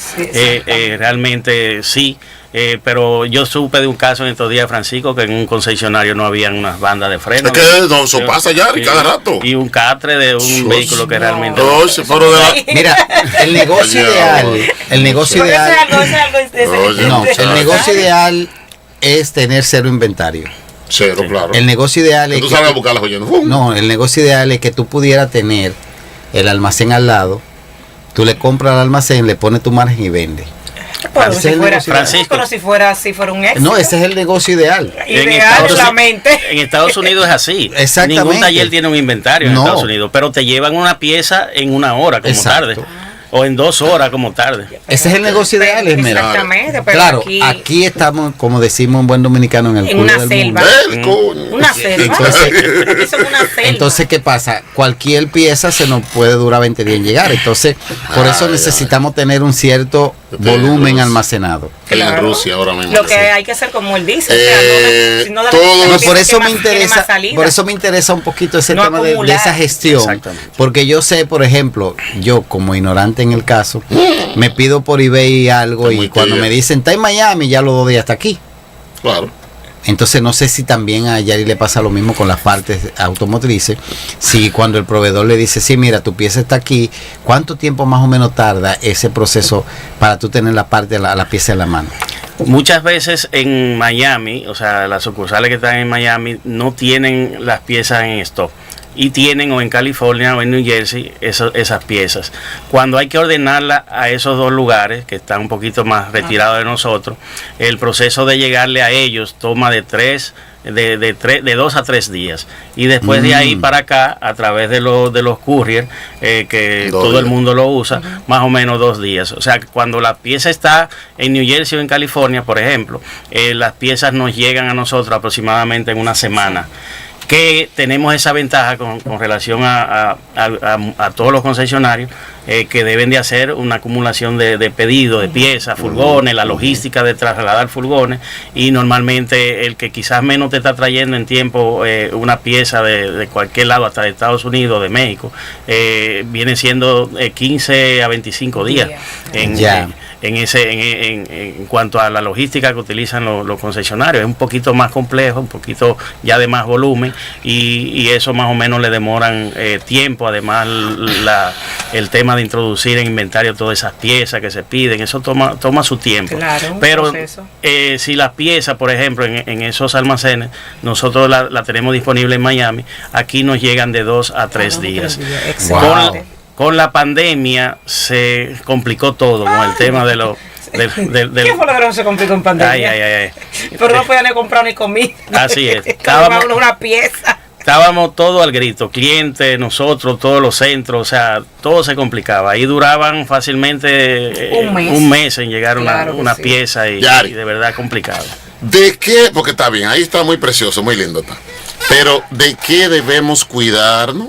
realmente sí. Pero yo supe de un caso en estos días, Francisco, que en un concesionario no habían unas bandas de freno. Es que no, eso pasa ya cada rato. Y un catre de un vehículo que realmente... Mira, el negocio ideal es tener cero inventario. Cero, claro. El negocio ideal es tú sabes buscar las joyas. No, el negocio ideal es que tú pudieras tener el almacén al lado, tú le compras al almacén, le pones tu margen y vendes. Pero si fuera un éxito. No, ese es el negocio ideal. En Estados Unidos es así. Exactamente. Ningún taller tiene un inventario en Estados Unidos, pero te llevan una pieza en 1 hora como tarde. O en 2 horas como tarde. Ese es el negocio ideal, exactamente. Pero claro, aquí estamos, como decimos un buen dominicano, en el culo del selva. mundo. Una selva. Entonces, ¿qué pasa? Cualquier pieza se nos puede durar 20 días en llegar. Entonces, por eso necesitamos tener un cierto volumen almacenado. Claro. En Rusia ahora mismo. Lo que hay que hacer, como él dice, por eso me interesa un poquito ese tema de esa gestión. Porque yo sé, por ejemplo, yo como ignorante en el caso, me pido por eBay algo y cuando me dicen está en Miami, ya lo doy hasta aquí. Claro. Entonces no sé si también a Yari le pasa lo mismo con las partes automotrices. Si cuando el proveedor le dice, sí, mira, tu pieza está aquí, ¿cuánto tiempo más o menos tarda ese proceso para tú tener la pieza en la mano? Muchas veces en Miami, o sea, las sucursales que están en Miami no tienen las piezas en stock. Y tienen o en California o en New Jersey esas piezas. Cuando hay que ordenarla a esos 2 lugares que están un poquito más retirados de nosotros, el proceso de llegarle a ellos toma de 2 a 3 días. Y después de ahí para acá, a través de los courier, que todo el mundo lo usa, más o menos 2 días. O sea, cuando la pieza está en New Jersey o en California, por ejemplo, las piezas nos llegan a nosotros aproximadamente en 1 semana. Que tenemos esa ventaja con relación a todos los concesionarios, que deben de hacer una acumulación de pedidos, de piezas, furgones, la logística de trasladar furgones, y normalmente el que quizás menos te está trayendo en tiempo una pieza de cualquier lado, hasta de Estados Unidos, de México, viene siendo 15 a 25 días en cuanto a la logística que utilizan los concesionarios. Es un poquito más complejo, un poquito ya de más volumen, y eso más o menos le demoran tiempo. Además, el tema de introducir en inventario todas esas piezas que se piden, eso toma su tiempo. Claro, pero si las piezas, por ejemplo, en esos almacenes, nosotros la tenemos disponible en Miami, aquí nos llegan de 2 a 3 días. Con la pandemia se complicó todo con el tema de los... ¿Qué fue lo que no se complicó en pandemia? Pero no podían ni comprar ni comida. Así es. Estábamos una pieza. Estábamos todos al grito, clientes, nosotros, todos los centros, o sea, todo se complicaba. Ahí duraban fácilmente un mes en llegar una pieza y de verdad complicado. ¿De qué? Porque está bien, ahí está muy precioso, muy lindo está. Pero ¿de qué debemos cuidarnos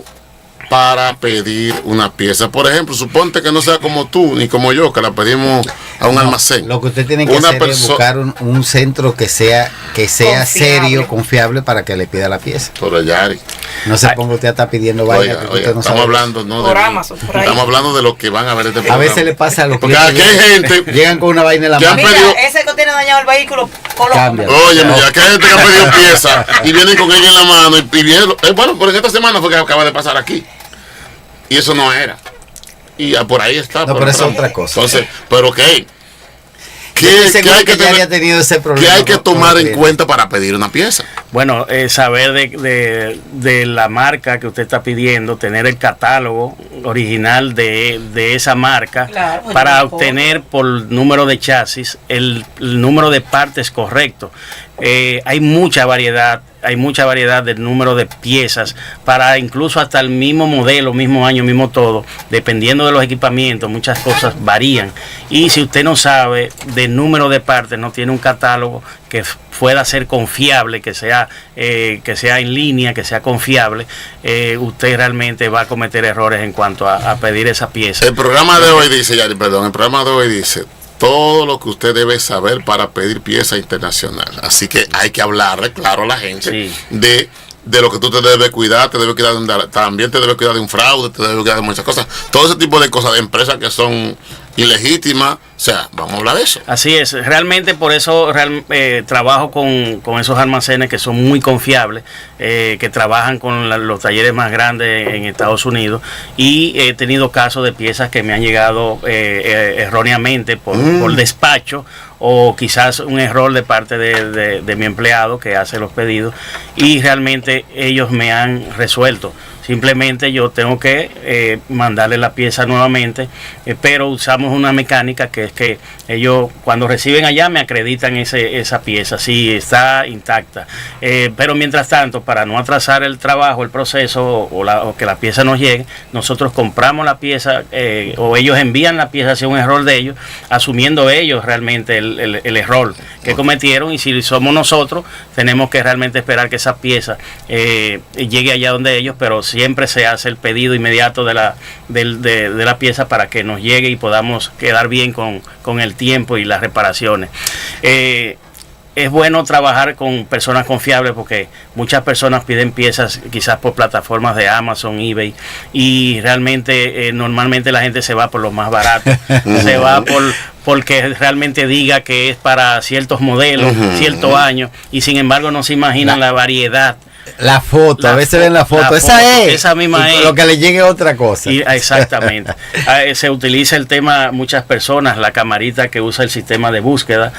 para pedir una pieza? Por ejemplo, suponte que no sea como tú ni como yo, que la pedimos a un almacén. Lo que usted tiene que hacer es buscar un centro que sea confiable. Serio, confiable, para que le pida la pieza. Por Yari. No se ponga usted a estar pidiendo vaina. Estamos hablando, ¿no? Por Amazon, por ahí. Estamos hablando de los que van a ver este programa. A veces le pasa a los clientes. Porque aquí hay gente llegan con una vaina en la mano. Mira, ese que tiene dañado el vehículo, oye, aquí hay gente que ha pedido pieza y vienen con ella en la mano y vienen. Bueno, por esta semana fue que acaba de pasar aquí. Y eso no era. Y por ahí está. No, pero eso es otra cosa. Entonces, pero ¿qué hay que tomar en cuenta para pedir una pieza? Bueno, saber de la marca que usted está pidiendo, tener el catálogo original de esa marca, para obtener por número de chasis el número de partes correcto. Hay mucha variedad del número de piezas, para incluso hasta el mismo modelo, mismo año, mismo todo, dependiendo de los equipamientos, muchas cosas varían. Y si usted no sabe del número de partes, no tiene un catálogo que pueda ser confiable, que sea en línea, que sea confiable, usted realmente va a cometer errores en cuanto a pedir esa pieza. El programa de hoy dice todo lo que usted debe saber para pedir pieza internacional. Así que hay que hablarle, claro, a la gente de lo que tú te debes cuidar. También te debes cuidar de un fraude, te debes cuidar de muchas cosas. Todo ese tipo de cosas, de empresas que son ilegítimas. O sea, vamos a hablar de eso. Así es, realmente por eso trabajo con esos almacenes que son muy confiables, que trabajan con los talleres más grandes en Estados Unidos, y he tenido casos de piezas que me han llegado erróneamente por despacho, o quizás un error de parte de mi empleado que hace los pedidos, y realmente ellos me han resuelto. Simplemente yo tengo que mandarle la pieza nuevamente, pero usamos una mecánica que es que ellos cuando reciben allá me acreditan esa pieza, si está intacta. Pero mientras tanto, para no atrasar el trabajo, el proceso, o que la pieza nos llegue, nosotros compramos la pieza, o ellos envían la pieza hacia un error de ellos, asumiendo ellos realmente el error que cometieron, y si somos nosotros, tenemos que realmente esperar que esa pieza llegue allá donde ellos, pero siempre se hace el pedido inmediato de la pieza para que nos llegue y podamos quedar bien con el tiempo y las reparaciones. Es bueno trabajar con personas confiables, porque muchas personas piden piezas quizás por plataformas de Amazon, eBay, y realmente normalmente la gente se va por los más baratos, se va porque realmente diga que es para ciertos modelos, ciertos años, y sin embargo no se imaginan la variedad. La foto, a veces ven la foto, esa misma es. Lo que le llegue otra cosa. Exactamente. Se utiliza el tema, muchas personas, la camarita que usa el sistema de búsqueda,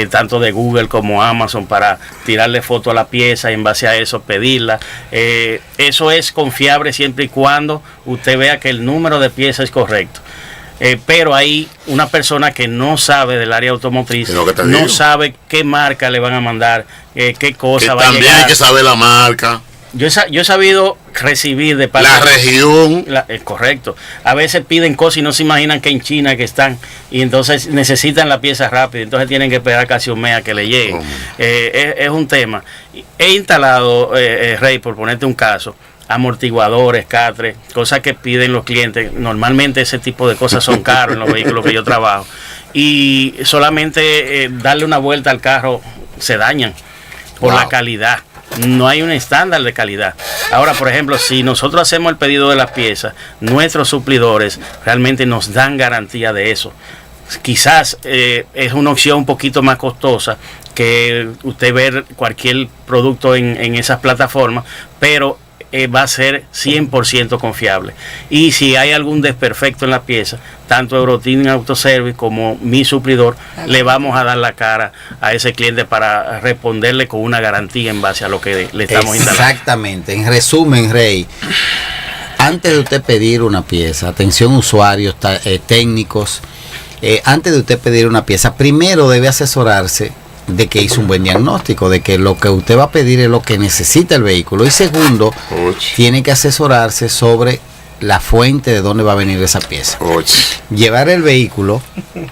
tanto de Google como Amazon, para tirarle foto a la pieza y en base a eso pedirla. Eso es confiable siempre y cuando usted vea que el número de pieza es correcto. Pero hay una persona que no sabe del área automotriz, no sabe qué marca le van a mandar, qué cosa va a llegar. También hay que saber la marca. Yo he sabido recibir de parte la región. Es correcto. A veces piden cosas y no se imaginan que en China que están, y entonces necesitan la pieza rápido, entonces tienen que esperar casi un mes a que le llegue. Es un tema. He instalado, Rey, por ponerte un caso, amortiguadores, catres, cosas que piden los clientes. Normalmente ese tipo de cosas son caros en los vehículos que yo trabajo, y solamente darle una vuelta al carro se dañan por la calidad. No hay un estándar de calidad. Ahora, por ejemplo, si nosotros hacemos el pedido de las piezas, nuestros suplidores realmente nos dan garantía de eso. quizás es una opción un poquito más costosa que usted ver cualquier producto en esas plataformas, pero va a ser 100% confiable. Y si hay algún desperfecto en la pieza, tanto Eurotin Autoservice como mi suplidor, le vamos a dar la cara a ese cliente para responderle con una garantía en base a lo que le estamos instalando. Exactamente. En resumen, Rey, antes de usted pedir una pieza, atención usuarios, técnicos, antes de usted pedir una pieza, primero debe asesorarse de que hizo un buen diagnóstico, de que lo que usted va a pedir es lo que necesita el vehículo. Y segundo, tiene que asesorarse sobre la fuente de dónde va a venir esa pieza. Llevar el vehículo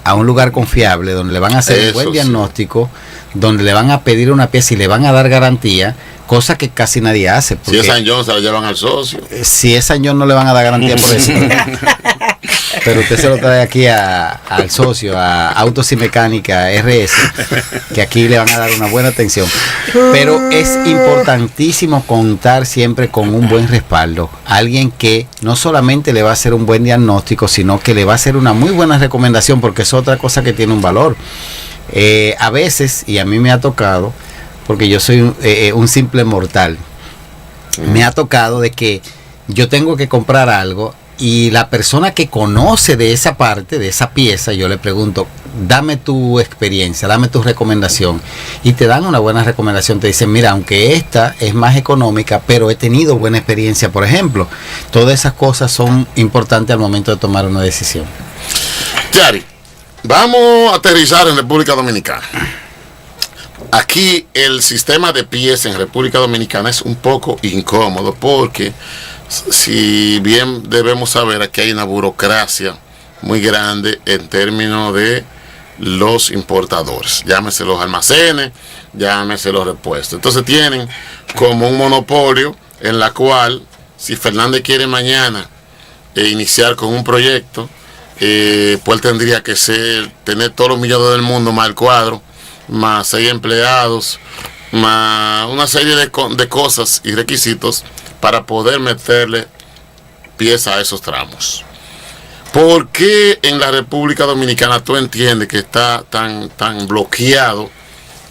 a un lugar confiable donde le van a hacer un buen diagnóstico, donde le van a pedir una pieza y le van a dar garantía, cosa que casi nadie hace. Si es San John, se lo llevan al socio. Si es San John, no le van a dar garantía por eso. Pero usted se lo trae aquí al socio, a Autos y Mecánica RS, que aquí le van a dar una buena atención. Pero es importantísimo contar siempre con un buen respaldo. Alguien que no solamente le va a hacer un buen diagnóstico, sino que le va a hacer una muy buena recomendación, porque es otra cosa que tiene un valor. A veces, y a mí me ha tocado, porque yo soy un simple mortal, me ha tocado de que yo tengo que comprar algo y la persona que conoce de esa parte, de esa pieza, yo le pregunto, dame tu experiencia, dame tu recomendación, y te dan una buena recomendación, te dicen, mira, aunque esta es más económica, pero he tenido buena experiencia, por ejemplo. Todas esas cosas son importantes al momento de tomar una decisión. Yari, vamos a aterrizar en República Dominicana. Aquí el sistema de pies en República Dominicana es un poco incómodo, porque si bien debemos saber, aquí hay una burocracia muy grande en términos de los importadores, llámese los almacenes, llámese los repuestos. Entonces tienen como un monopolio en la cual, si Fernández quiere mañana iniciar con un proyecto, pues tendría que tener todos los millones del mundo más el cuadro, más 6 empleados, más una serie de cosas y requisitos para poder meterle pieza a esos tramos. ¿Por qué en la República Dominicana tú entiendes que está tan bloqueado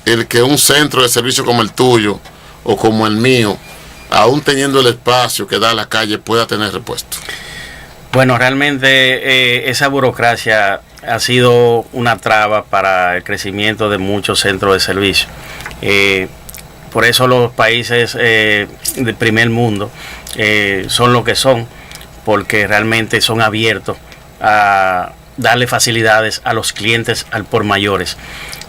el que un centro de servicio como el tuyo o como el mío, aún teniendo el espacio que da a la calle, pueda tener repuesto? Bueno, realmente esa burocracia ha sido una traba para el crecimiento de muchos centros de servicio. Por eso los países del primer mundo son lo que son, porque realmente son abiertos a darle facilidades a los clientes al por mayores.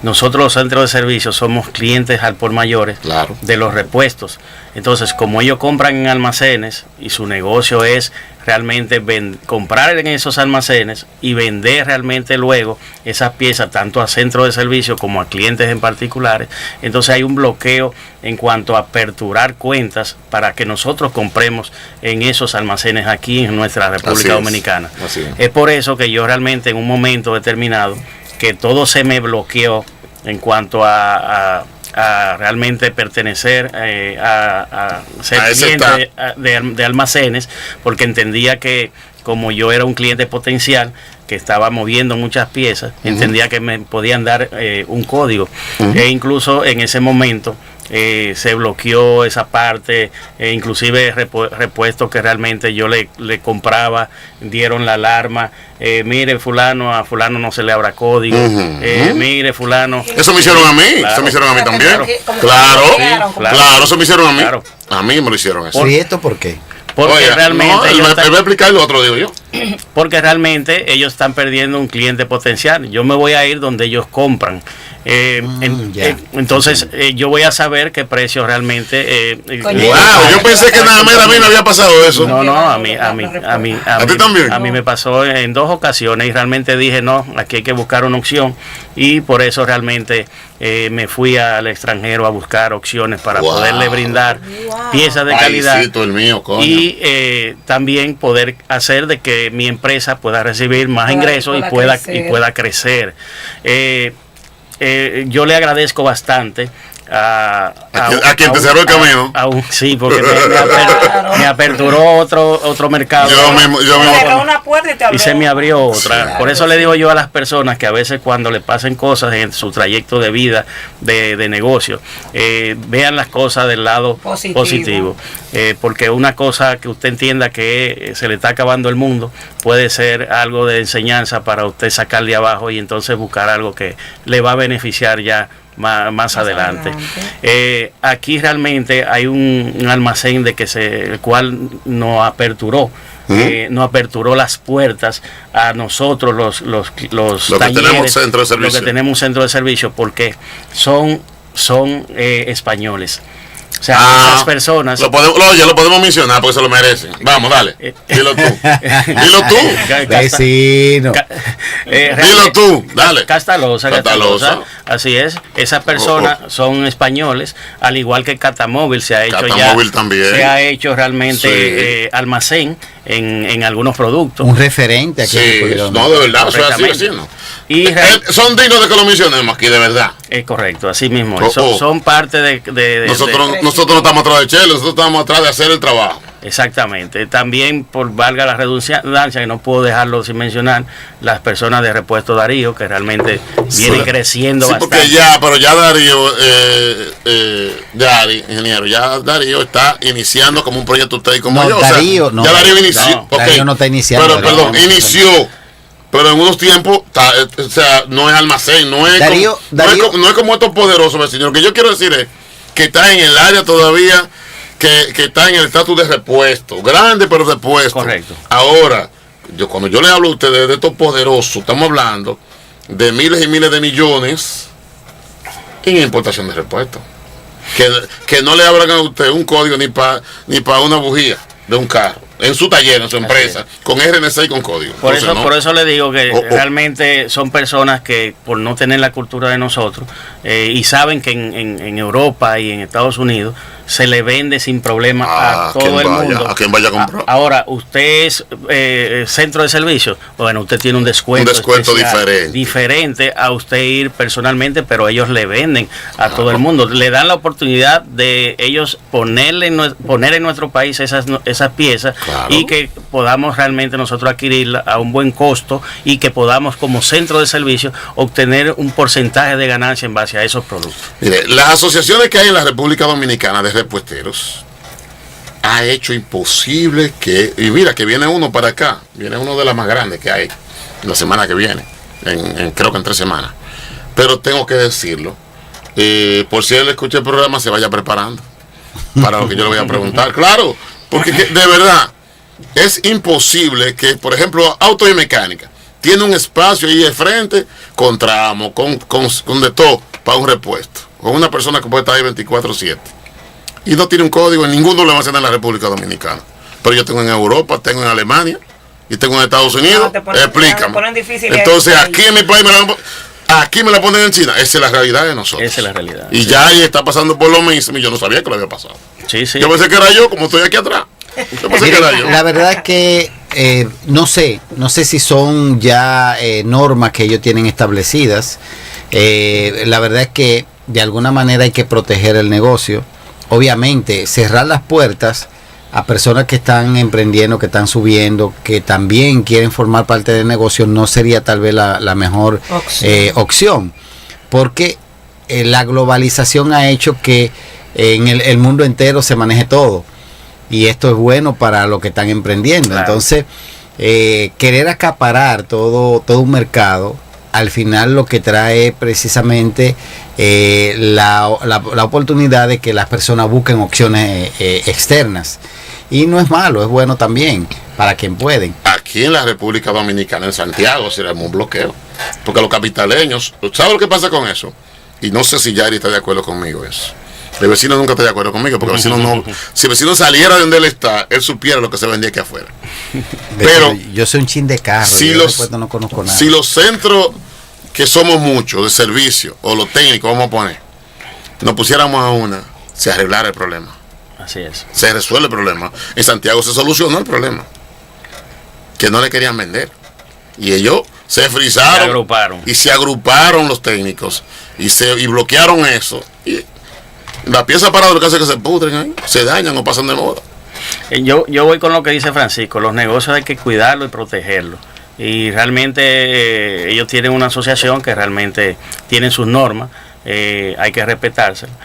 Nosotros los centros de servicio somos clientes al por mayores, claro, de los repuestos. Entonces, como ellos compran en almacenes y su negocio es realmente comprar en esos almacenes y vender realmente luego esas piezas tanto a centros de servicio como a clientes en particulares, entonces hay un bloqueo en cuanto a aperturar cuentas para que nosotros compremos en esos almacenes aquí en nuestra República Dominicana. Es por eso que yo realmente en un momento determinado que todo se me bloqueó en cuanto a realmente pertenecer a ser cliente de almacenes, porque entendía que como yo era un cliente potencial que estaba moviendo muchas piezas, entendía que me podían dar un código, e incluso en ese momento se bloqueó esa parte, inclusive repuestos que realmente yo le compraba, dieron la alarma, mire a fulano no se le abra código, mire fulano. Eso me hicieron a mí, claro, eso me hicieron a mí también. Claro, eso me hicieron a mí. Claro. A mí me lo hicieron eso. ¿Y esto por qué? Porque realmente me voy a explicar lo otro, digo yo. Porque realmente ellos están perdiendo un cliente potencial. Yo me voy a ir donde ellos compran. Entonces yo voy a saber qué precio realmente. Yo pensé que nada más a mí me había pasado eso. No, a mí también. A mí me pasó en 2 ocasiones y realmente dije no, aquí hay que buscar una opción, y por eso realmente me fui al extranjero a buscar opciones para poderle brindar piezas de calidad y también poder hacer de que mi empresa pueda recibir más ingresos y pueda crecer. Yo le agradezco bastante a quien te cerró el camino. Sí, porque me aperturó otro mercado. Yo mismo una puerta y se me abrió otra. Sí, por eso le digo yo a las personas que a veces cuando le pasen cosas en su trayecto de vida, de negocio, vean las cosas del lado positivo. Porque una cosa que usted entienda que se le está acabando el mundo puede ser algo de enseñanza para usted sacar de abajo y entonces buscar algo que le va a beneficiar ya más adelante. Aquí realmente hay un almacén el cual nos aperturó. Nos aperturó las puertas a nosotros los talleres, que tenemos un centro de servicio, porque son españoles. O sea, esas personas... Lo podemos mencionar porque se lo merecen. Vamos, dale. Dilo tú. Dilo tú. Vecino. Dilo tú, dale. Castalosa. Así es. Esas personas son españoles, al igual que Catamóvil se ha hecho Catamóvil también. Se ha hecho realmente almacén en algunos productos. Un referente aquí. No, de verdad, eso es así, vecino. Y son dignos de que lo mencionemos aquí, de verdad. Es correcto, así mismo. Son parte de nosotros no estamos atrás de Chelo, nosotros estamos atrás de hacer el trabajo. Exactamente. También, por valga la redundancia, que no puedo dejarlo sin mencionar, las personas de Repuesto Darío, que realmente vienen creciendo bastante. Pero ya Darío, ingeniero, ya Darío está iniciando como un proyecto usted y como yo. Darío, ya Darío inició. Darío no está iniciando. Inició. Pero en unos tiempos, o sea, no es almacén, no es como estos poderosos vecinos. Lo que yo quiero decir es que está en el área todavía, que está en el estatus de repuesto, grande pero repuesto. Correcto. Ahora, cuando yo le hablo a ustedes de estos poderosos, estamos hablando de miles y miles de millones en importación de repuestos. Que no le abran a usted un código ni para una bujía de un carro. En su taller, en su empresa, con RNC y con código. Por eso le digo que realmente son personas que por no tener la cultura de nosotros y saben que en Europa y en Estados Unidos se le vende sin problema a todo el mundo. A quien vaya a comprar. Ahora, usted es centro de servicio, bueno, usted tiene un descuento diferente a usted ir personalmente, pero ellos le venden a todo el mundo. Le dan la oportunidad de ellos poner en nuestro país esas piezas. Claro. Y que podamos realmente nosotros adquirirla a un buen costo y que podamos como centro de servicio obtener un porcentaje de ganancia en base a esos productos. Mire, las asociaciones que hay en la República Dominicana de repuesteros ha hecho imposible y mira que viene uno para acá, viene uno de las más grandes que hay la semana que viene, creo que en 3 semanas. Pero tengo que decirlo, por si él escucha el programa se vaya preparando para lo que yo le voy a preguntar. Claro, porque de verdad es imposible que, por ejemplo, auto y mecánica tiene un espacio ahí de frente con tramo, con de todo para un repuesto, con una persona que puede estar ahí 24/7 y no tiene un código en ningún almacén en la República Dominicana. Pero yo tengo en Europa, tengo en Alemania y tengo en Estados Unidos. Explícame. Entonces aquí en mi país aquí me la ponen en China. Esa es la realidad de nosotros. Esa es la realidad. Y ya ahí está pasando por lo mismo y yo no sabía que lo había pasado. Sí. Yo pensé que era yo, como estoy aquí atrás. La verdad es que no sé si son ya normas que ellos tienen establecidas. La verdad es que de alguna manera hay que proteger el negocio. Obviamente cerrar las puertas a personas que están emprendiendo, que están subiendo, que también quieren formar parte del negocio, no sería tal vez la mejor opción, porque la globalización ha hecho que en el mundo entero se maneje todo. Y esto es bueno para los que están emprendiendo. Claro. Entonces, querer acaparar todo un mercado, al final lo que trae precisamente la oportunidad de que las personas busquen opciones externas. Y no es malo, es bueno también para quien pueden. Aquí en la República Dominicana, en Santiago, se llama un bloqueo. Porque los capitaleños, ¿sabes lo que pasa con eso? Y no sé si Yari está de acuerdo conmigo eso. El vecino nunca está de acuerdo conmigo, porque el vecino no. Si el vecino saliera de donde él está, él supiera lo que se vendía aquí afuera. Pero yo soy un chin de carro, no conozco nada. Si los centros que somos muchos de servicio, o los técnicos, vamos a poner, nos pusiéramos a una, se arreglara el problema. Así es. Se resuelve el problema. En Santiago se solucionó el problema. Que no le querían vender. Y ellos se frizaron. Se agruparon. Y se agruparon los técnicos. Y bloquearon eso. Las piezas paradas lo que hace es que se pudren ahí, se dañan o pasan de moda. Yo voy con lo que dice Francisco, los negocios hay que cuidarlos y protegerlos. Y realmente ellos tienen una asociación que realmente tienen sus normas, hay que respetárselas.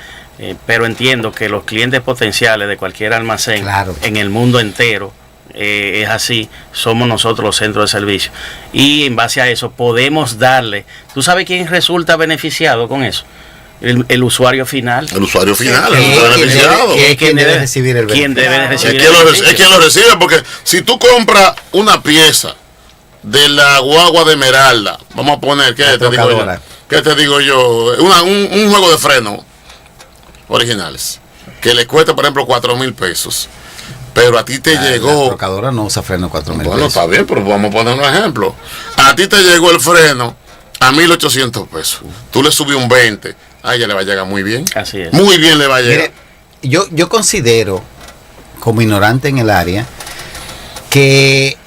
Pero entiendo que los clientes potenciales de cualquier almacén en el mundo entero, es así, somos nosotros los centros de servicio. Y en base a eso podemos darle, ¿tú sabes quién resulta beneficiado con eso? El usuario final. El usuario final, el beneficiado. Es quien debe recibir el beneficio. Es quien lo recibe, porque si tú compras una pieza de la guagua de Esmeralda, vamos a poner, ¿qué te digo yo? Un juego de freno originales, que le cuesta, por ejemplo, 4,000 pesos. Pero a ti te llegó. La trocadora no usa freno 4,000 pesos. Bueno, está bien, pero vamos a poner un ejemplo. A ti te llegó el freno a 1,800 pesos. Tú le subí un 20. A ella le va a llegar muy bien. Así es. Muy bien le va a llegar. Mire, yo considero, como ignorante en el área, que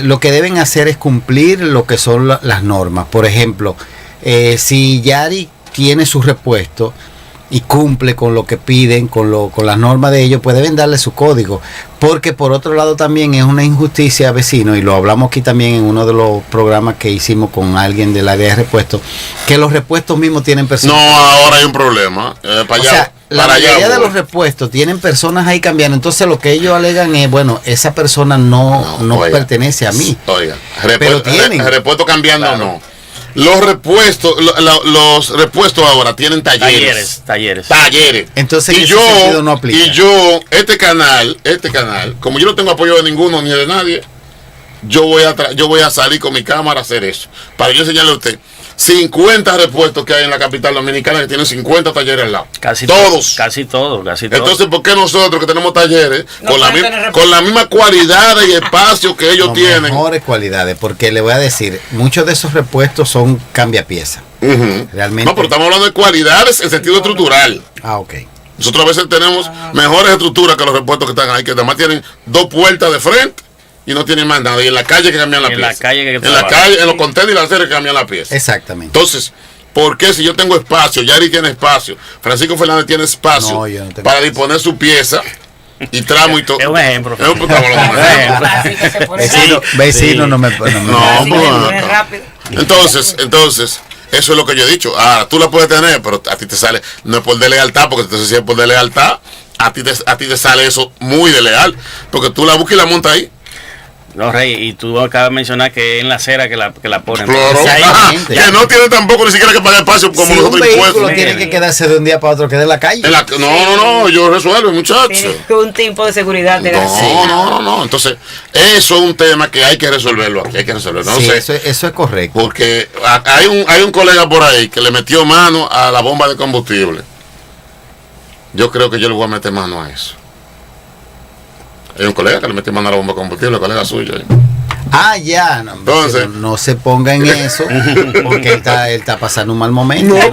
lo que deben hacer es cumplir lo que son las normas. Por ejemplo, si Yari tiene su repuesto y cumple con lo que piden, con las normas de ellos, pues deben darle su código. Porque por otro lado también es una injusticia, vecino, y lo hablamos aquí también en uno de los programas que hicimos con alguien del área de repuestos, que los repuestos mismos tienen personas. No, ahora hay un problema. La mayoría de los repuestos tienen personas ahí cambiando. Entonces lo que ellos alegan es, bueno, esa persona no pertenece a mí. Oiga, pero tienen. Repuesto cambiando no. Los repuestos ahora tienen talleres. Entonces, y yo, no aplica. Y yo, este canal, como yo no tengo apoyo de ninguno ni de nadie, yo voy a salir con mi cámara a hacer eso. Para yo enseñarle a usted 50 repuestos que hay en la capital dominicana que tienen 50 talleres al lado. Casi todos. Entonces, ¿por qué nosotros que tenemos talleres con la misma cualidad y espacio que ellos tienen? Mejores cualidades, porque le voy a decir, muchos de esos repuestos son cambia pieza. Realmente. No, pero estamos hablando de cualidades en sentido estructural. Ok. Nosotros a veces tenemos mejores estructuras que los repuestos que están ahí, que además tienen 2 puertas de frente y no tienen más nada. Y en la calle que cambian la pieza. En los contenedores y las series que cambian la pieza. Exactamente. Entonces, ¿por qué si yo tengo espacio, Yari tiene espacio, Francisco Fernández tiene espacio para disponer su pieza y tramo y todo? Es un ejemplo. Vecino, no me Entonces, eso es lo que yo he dicho. Tú la puedes tener, pero a ti te sale, no es por deslealtad, porque entonces si es por deslealtad, a ti te sale eso muy desleal, porque tú la buscas y la montas ahí. No, Rey, y tú acabas de mencionar que es en la acera que la ponen. Claro. Que no tiene tampoco ni siquiera que pagar espacio como nosotros impuestos. Tiene que quedarse de un día para otro, quedar en la calle. No, yo resuelvo, muchachos. Un tiempo de seguridad. No. Entonces, eso es un tema que hay que resolverlo aquí. Eso es correcto. Porque hay un colega por ahí que le metió mano a la bomba de combustible. Yo creo que yo le voy a meter mano a eso. Hay un colega que le metió mano a la bomba de combustible, el colega suyo. Ya, entonces no se ponga en eso, porque él está pasando un mal momento. Yo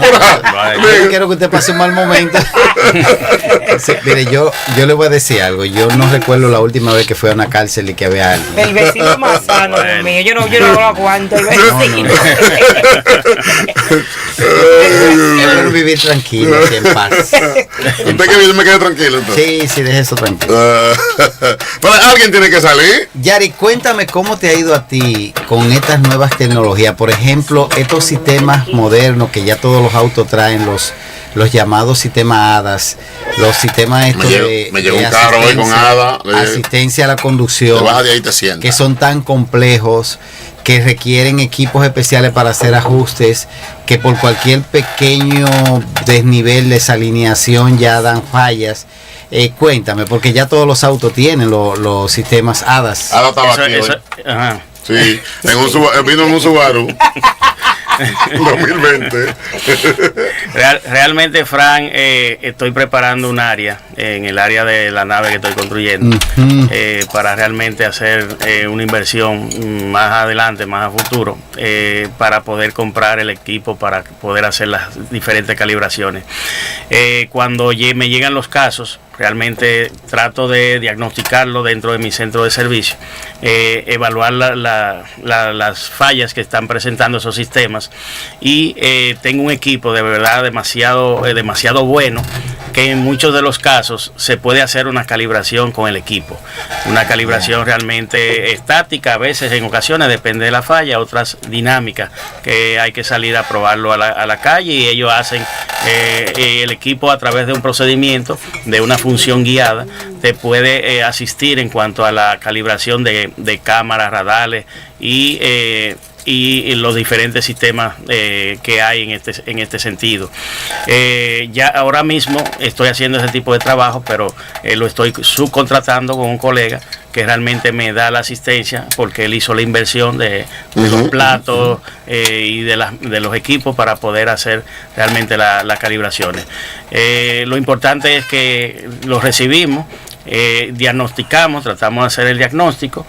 quiero que usted pase un mal momento. Mire, yo le voy a decir algo. Yo no recuerdo la última vez que fui a una cárcel y que había alguien. El vecino más sano, Dios mío. Yo no lo aguanto. El vecino. Quiero vivir tranquilo, en paz. ¿Usted que me quede tranquilo entonces? Sí, deje eso tranquilo. Pero alguien tiene que salir. Yari, cuéntame cómo te ha ido a ti con estas nuevas tecnologías. Por ejemplo, estos sistemas modernos que ya todos los autos traen, los llamados sistemas ADAS, los sistemas me llegó un carro hoy con ADA, asistencia a la conducción, te bajas de ahí, te sientas, que son tan complejos, que requieren equipos especiales para hacer ajustes, que por cualquier pequeño desnivel, desalineación ya dan fallas. Cuéntame, porque ya todos los autos tienen los sistemas ADAS. ADA estaba aquí hoy. Ajá. Sí, vino en un Subaru 2020. Realmente, Fran, estoy preparando un área en el área de la nave que estoy construyendo para realmente hacer una inversión más adelante, más a futuro, para poder comprar el equipo, para poder hacer las diferentes calibraciones. Cuando me llegan los casos, realmente trato de diagnosticarlo dentro de mi centro de servicio, evaluar las fallas que están presentando esos sistemas, y tengo un equipo de verdad demasiado bueno, que en muchos de los casos se puede hacer una calibración con el equipo, una calibración realmente estática, a veces en ocasiones depende de la falla, otras dinámicas que hay que salir a probarlo a la calle, y ellos hacen el equipo a través de un procedimiento, de una función guiada, te puede asistir en cuanto a la calibración de cámaras, radares y los diferentes sistemas que hay en este sentido. Ya ahora mismo estoy haciendo ese tipo de trabajo, pero lo estoy subcontratando con un colega que realmente me da la asistencia, porque él hizo la inversión de los platos y de los equipos para poder hacer realmente las calibraciones. Lo importante es que lo recibimos, diagnosticamos, tratamos de hacer el diagnóstico,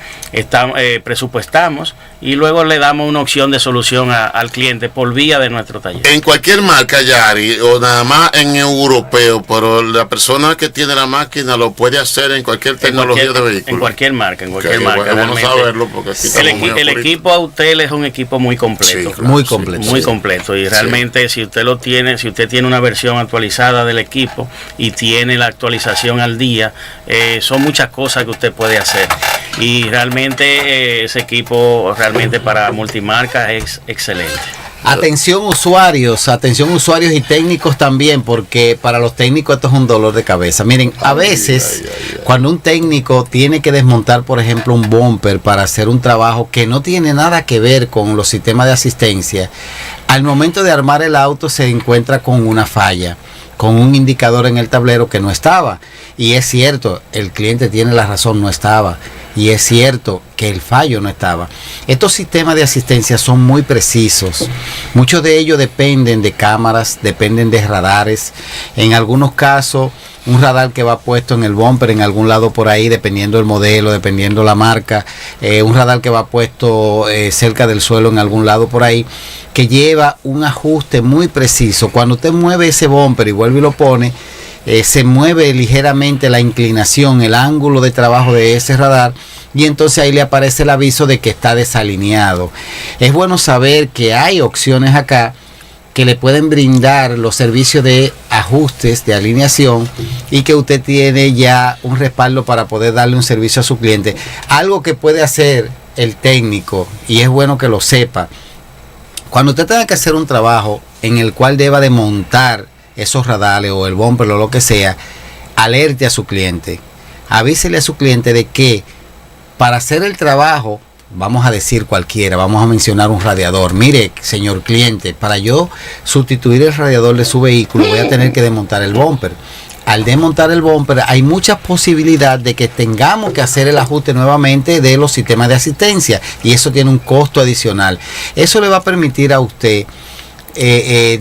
presupuestamos y luego le damos una opción de solución al cliente por vía de nuestro taller. En cualquier marca, Yari, o nada más en europeo, pero la persona que tiene la máquina lo puede hacer en cualquier tecnología de vehículo. En cualquier marca, en cualquier marca. Es bueno saberlo, porque aquí el equipo Autel es un equipo muy completo. Sí, claro, muy completo. Muy completo, y realmente si usted tiene una versión actualizada del equipo y tiene la actualización al día, son muchas cosas que usted puede hacer, y realmente ese equipo realmente para multimarcas es excelente. Atención usuarios y técnicos también, porque para los técnicos esto es un dolor de cabeza. Miren, a veces cuando un técnico tiene que desmontar, por ejemplo, un bumper para hacer un trabajo que no tiene nada que ver con los sistemas de asistencia, al momento de armar el auto se encuentra con una falla, con un indicador en el tablero que no estaba. Y es cierto, el cliente tiene la razón, no estaba. Y es cierto que el fallo no estaba. Estos sistemas de asistencia son muy precisos. Muchos de ellos dependen de cámaras, dependen de radares. En algunos casos, un radar que va puesto en el bumper en algún lado por ahí, dependiendo del modelo, dependiendo la marca. Un radar que va puesto cerca del suelo en algún lado por ahí, que lleva un ajuste muy preciso. Cuando usted mueve ese bumper y vuelve y lo pone, se mueve ligeramente la inclinación, el ángulo de trabajo de ese radar, y entonces ahí le aparece el aviso de que está desalineado. Es bueno saber que hay opciones acá que le pueden brindar los servicios de ajustes de alineación, y que usted tiene ya un respaldo para poder darle un servicio a su cliente. Algo que puede hacer el técnico, y es bueno que lo sepa, cuando usted tenga que hacer un trabajo en el cual deba de montar esos radares o el bumper o lo que sea, alerte a su cliente, avísele a su cliente de que para hacer el trabajo, vamos a decir cualquiera, vamos a mencionar un radiador. Mire, señor cliente, para yo sustituir el radiador de su vehículo voy a tener que desmontar el bumper. Al desmontar el bumper hay muchas posibilidades de que tengamos que hacer el ajuste nuevamente de los sistemas de asistencia, y eso tiene un costo adicional. Eso le va a permitir a usted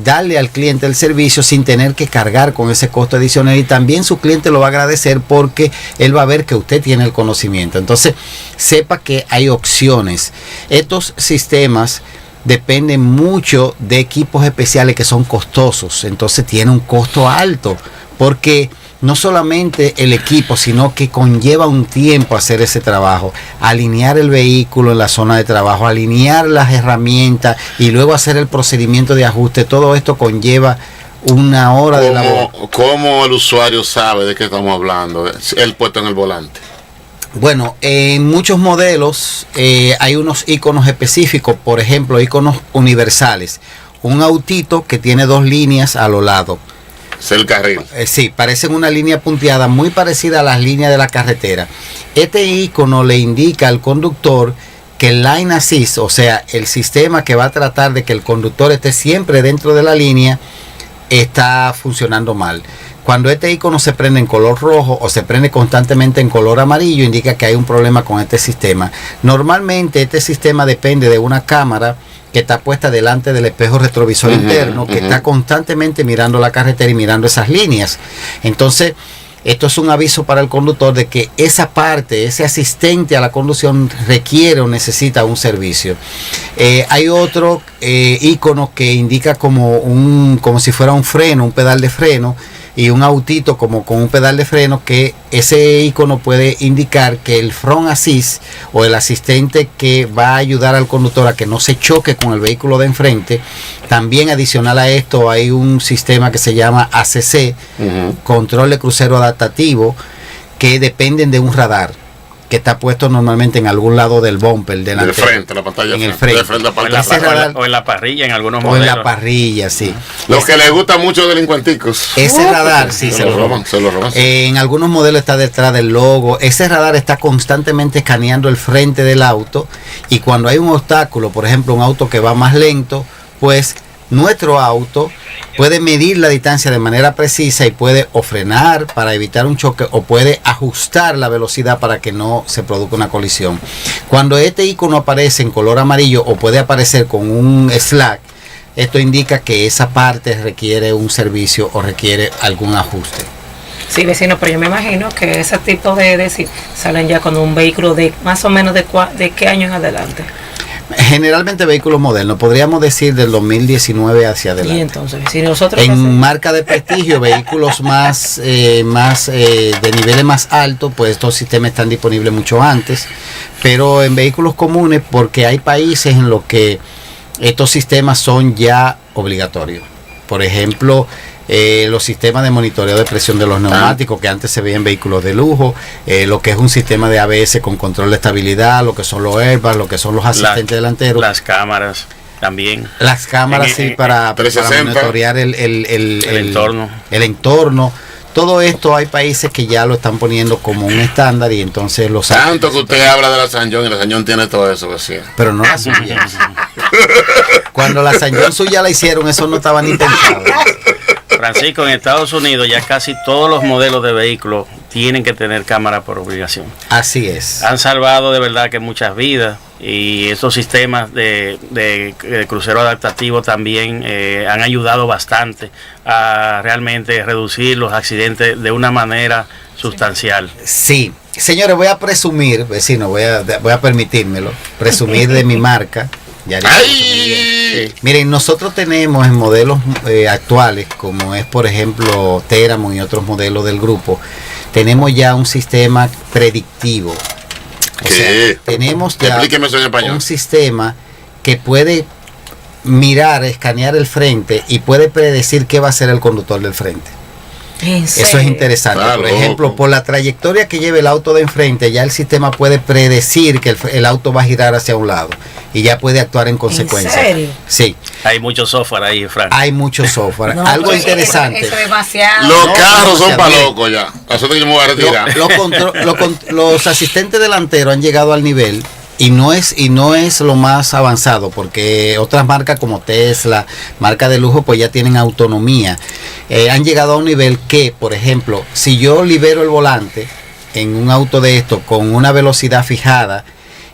darle al cliente el servicio sin tener que cargar con ese costo adicional, y también su cliente lo va a agradecer porque él va a ver que usted tiene el conocimiento. Entonces, sepa que hay opciones. Estos sistemas dependen mucho de equipos especiales que son costosos, entonces tiene un costo alto, porque no solamente el equipo, sino que conlleva un tiempo hacer ese trabajo, alinear el vehículo en la zona de trabajo, alinear las herramientas y luego hacer el procedimiento de ajuste. Todo esto conlleva una hora de labor. ¿Cómo el usuario sabe de qué estamos hablando? El puesto en el volante. Bueno, en muchos modelos hay unos iconos específicos, por ejemplo, iconos universales. Un autito que tiene dos líneas a los lados. Es el carril. Sí, parecen una línea punteada muy parecida a las líneas de la carretera. Este icono le indica al conductor que el line assist, o sea, el sistema que va a tratar de que el conductor esté siempre dentro de la línea, está funcionando mal. Cuando este icono se prende en color rojo o se prende constantemente en color amarillo, indica que hay un problema con este sistema. Normalmente este sistema depende de una cámara que está puesta delante del espejo retrovisor interno, que está constantemente mirando la carretera y mirando esas líneas. Entonces, esto es un aviso para el conductor de que esa parte, ese asistente a la conducción requiere o necesita un servicio. Hay otro icono que indica como si fuera un freno, un pedal de freno. y un autito como con un pedal de freno, que ese icono puede indicar que el front assist o el asistente que va a ayudar al conductor a que no se choque con el vehículo de enfrente. También adicional a esto hay un sistema que se llama ACC, control de crucero adaptativo, que dependen de un radar que está puesto normalmente en algún lado del bumper delantero, del frente, la pantalla en el frente. O en la parrilla en algunos modelos. O en la parrilla, sí. Los que les gusta mucho delincuenticos. Ese radar, sí, se lo roban. En algunos modelos está detrás del logo. Ese radar está constantemente escaneando el frente del auto, y cuando hay un obstáculo, por ejemplo, un auto que va más lento, pues nuestro auto puede medir la distancia de manera precisa y puede o frenar para evitar un choque o puede ajustar la velocidad para que no se produzca una colisión. Cuando este icono aparece en color amarillo o puede aparecer con un slack, esto indica que esa parte requiere un servicio o requiere algún ajuste. Sí, vecino, pero yo me imagino que ese tipo de salen ya con un vehículo de más o menos de qué años en adelante. Generalmente vehículos modernos, podríamos decir del 2019 hacia adelante. Y entonces, si nosotros en marca de prestigio, vehículos más de niveles más altos, pues estos sistemas están disponibles mucho antes, pero en vehículos comunes, porque hay países en los que estos sistemas son ya obligatorios. Por ejemplo, los sistemas de monitoreo de presión de los neumáticos, que antes se veían en vehículos de lujo, lo que es un sistema de ABS con control de estabilidad, lo que son los airbags, lo que son los asistentes delanteros. Las cámaras también. Las cámaras, sí, para monitorear el entorno. El entorno. Todo esto hay países que ya lo están poniendo como un estándar, y entonces los... Tanto que usted habla de la Sanjón, y la Sanjón tiene todo eso, decía. Pero no la suya. Cuando la Sanjón suya la hicieron, eso no estaba ni pensado. Francisco, en Estados Unidos ya casi todos los modelos de vehículos tienen que tener cámara por obligación. Así es. Han salvado de verdad que muchas vidas, y estos sistemas de crucero adaptativo también han ayudado bastante a realmente reducir los accidentes de una manera sustancial. Sí. Señores, voy a presumir, vecino, voy a permitírmelo, presumir de mi marca. Sí. Miren, nosotros tenemos en modelos actuales, como es por ejemplo Teramo y otros modelos del grupo, tenemos ya un sistema predictivo. O sea, tenemos ya un sistema que puede mirar, escanear el frente y puede predecir qué va a hacer el conductor del frente. Eso es interesante. Claro. Por ejemplo, por la trayectoria que lleve el auto de enfrente, ya el sistema puede predecir que el auto va a girar hacia un lado y ya puede actuar en consecuencia. ¿En serio? Sí. Hay mucho software ahí, Frank. Hay mucho software. No, algo interesante. Eso es demasiado. Los carros son para locos ya. Eso te voy a retirar. Los asistentes delanteros han llegado al nivel. Y no es lo más avanzado, porque otras marcas como Tesla, marcas de lujo, pues ya tienen autonomía. Han llegado a un nivel que, por ejemplo, si yo libero el volante en un auto de esto con una velocidad fijada,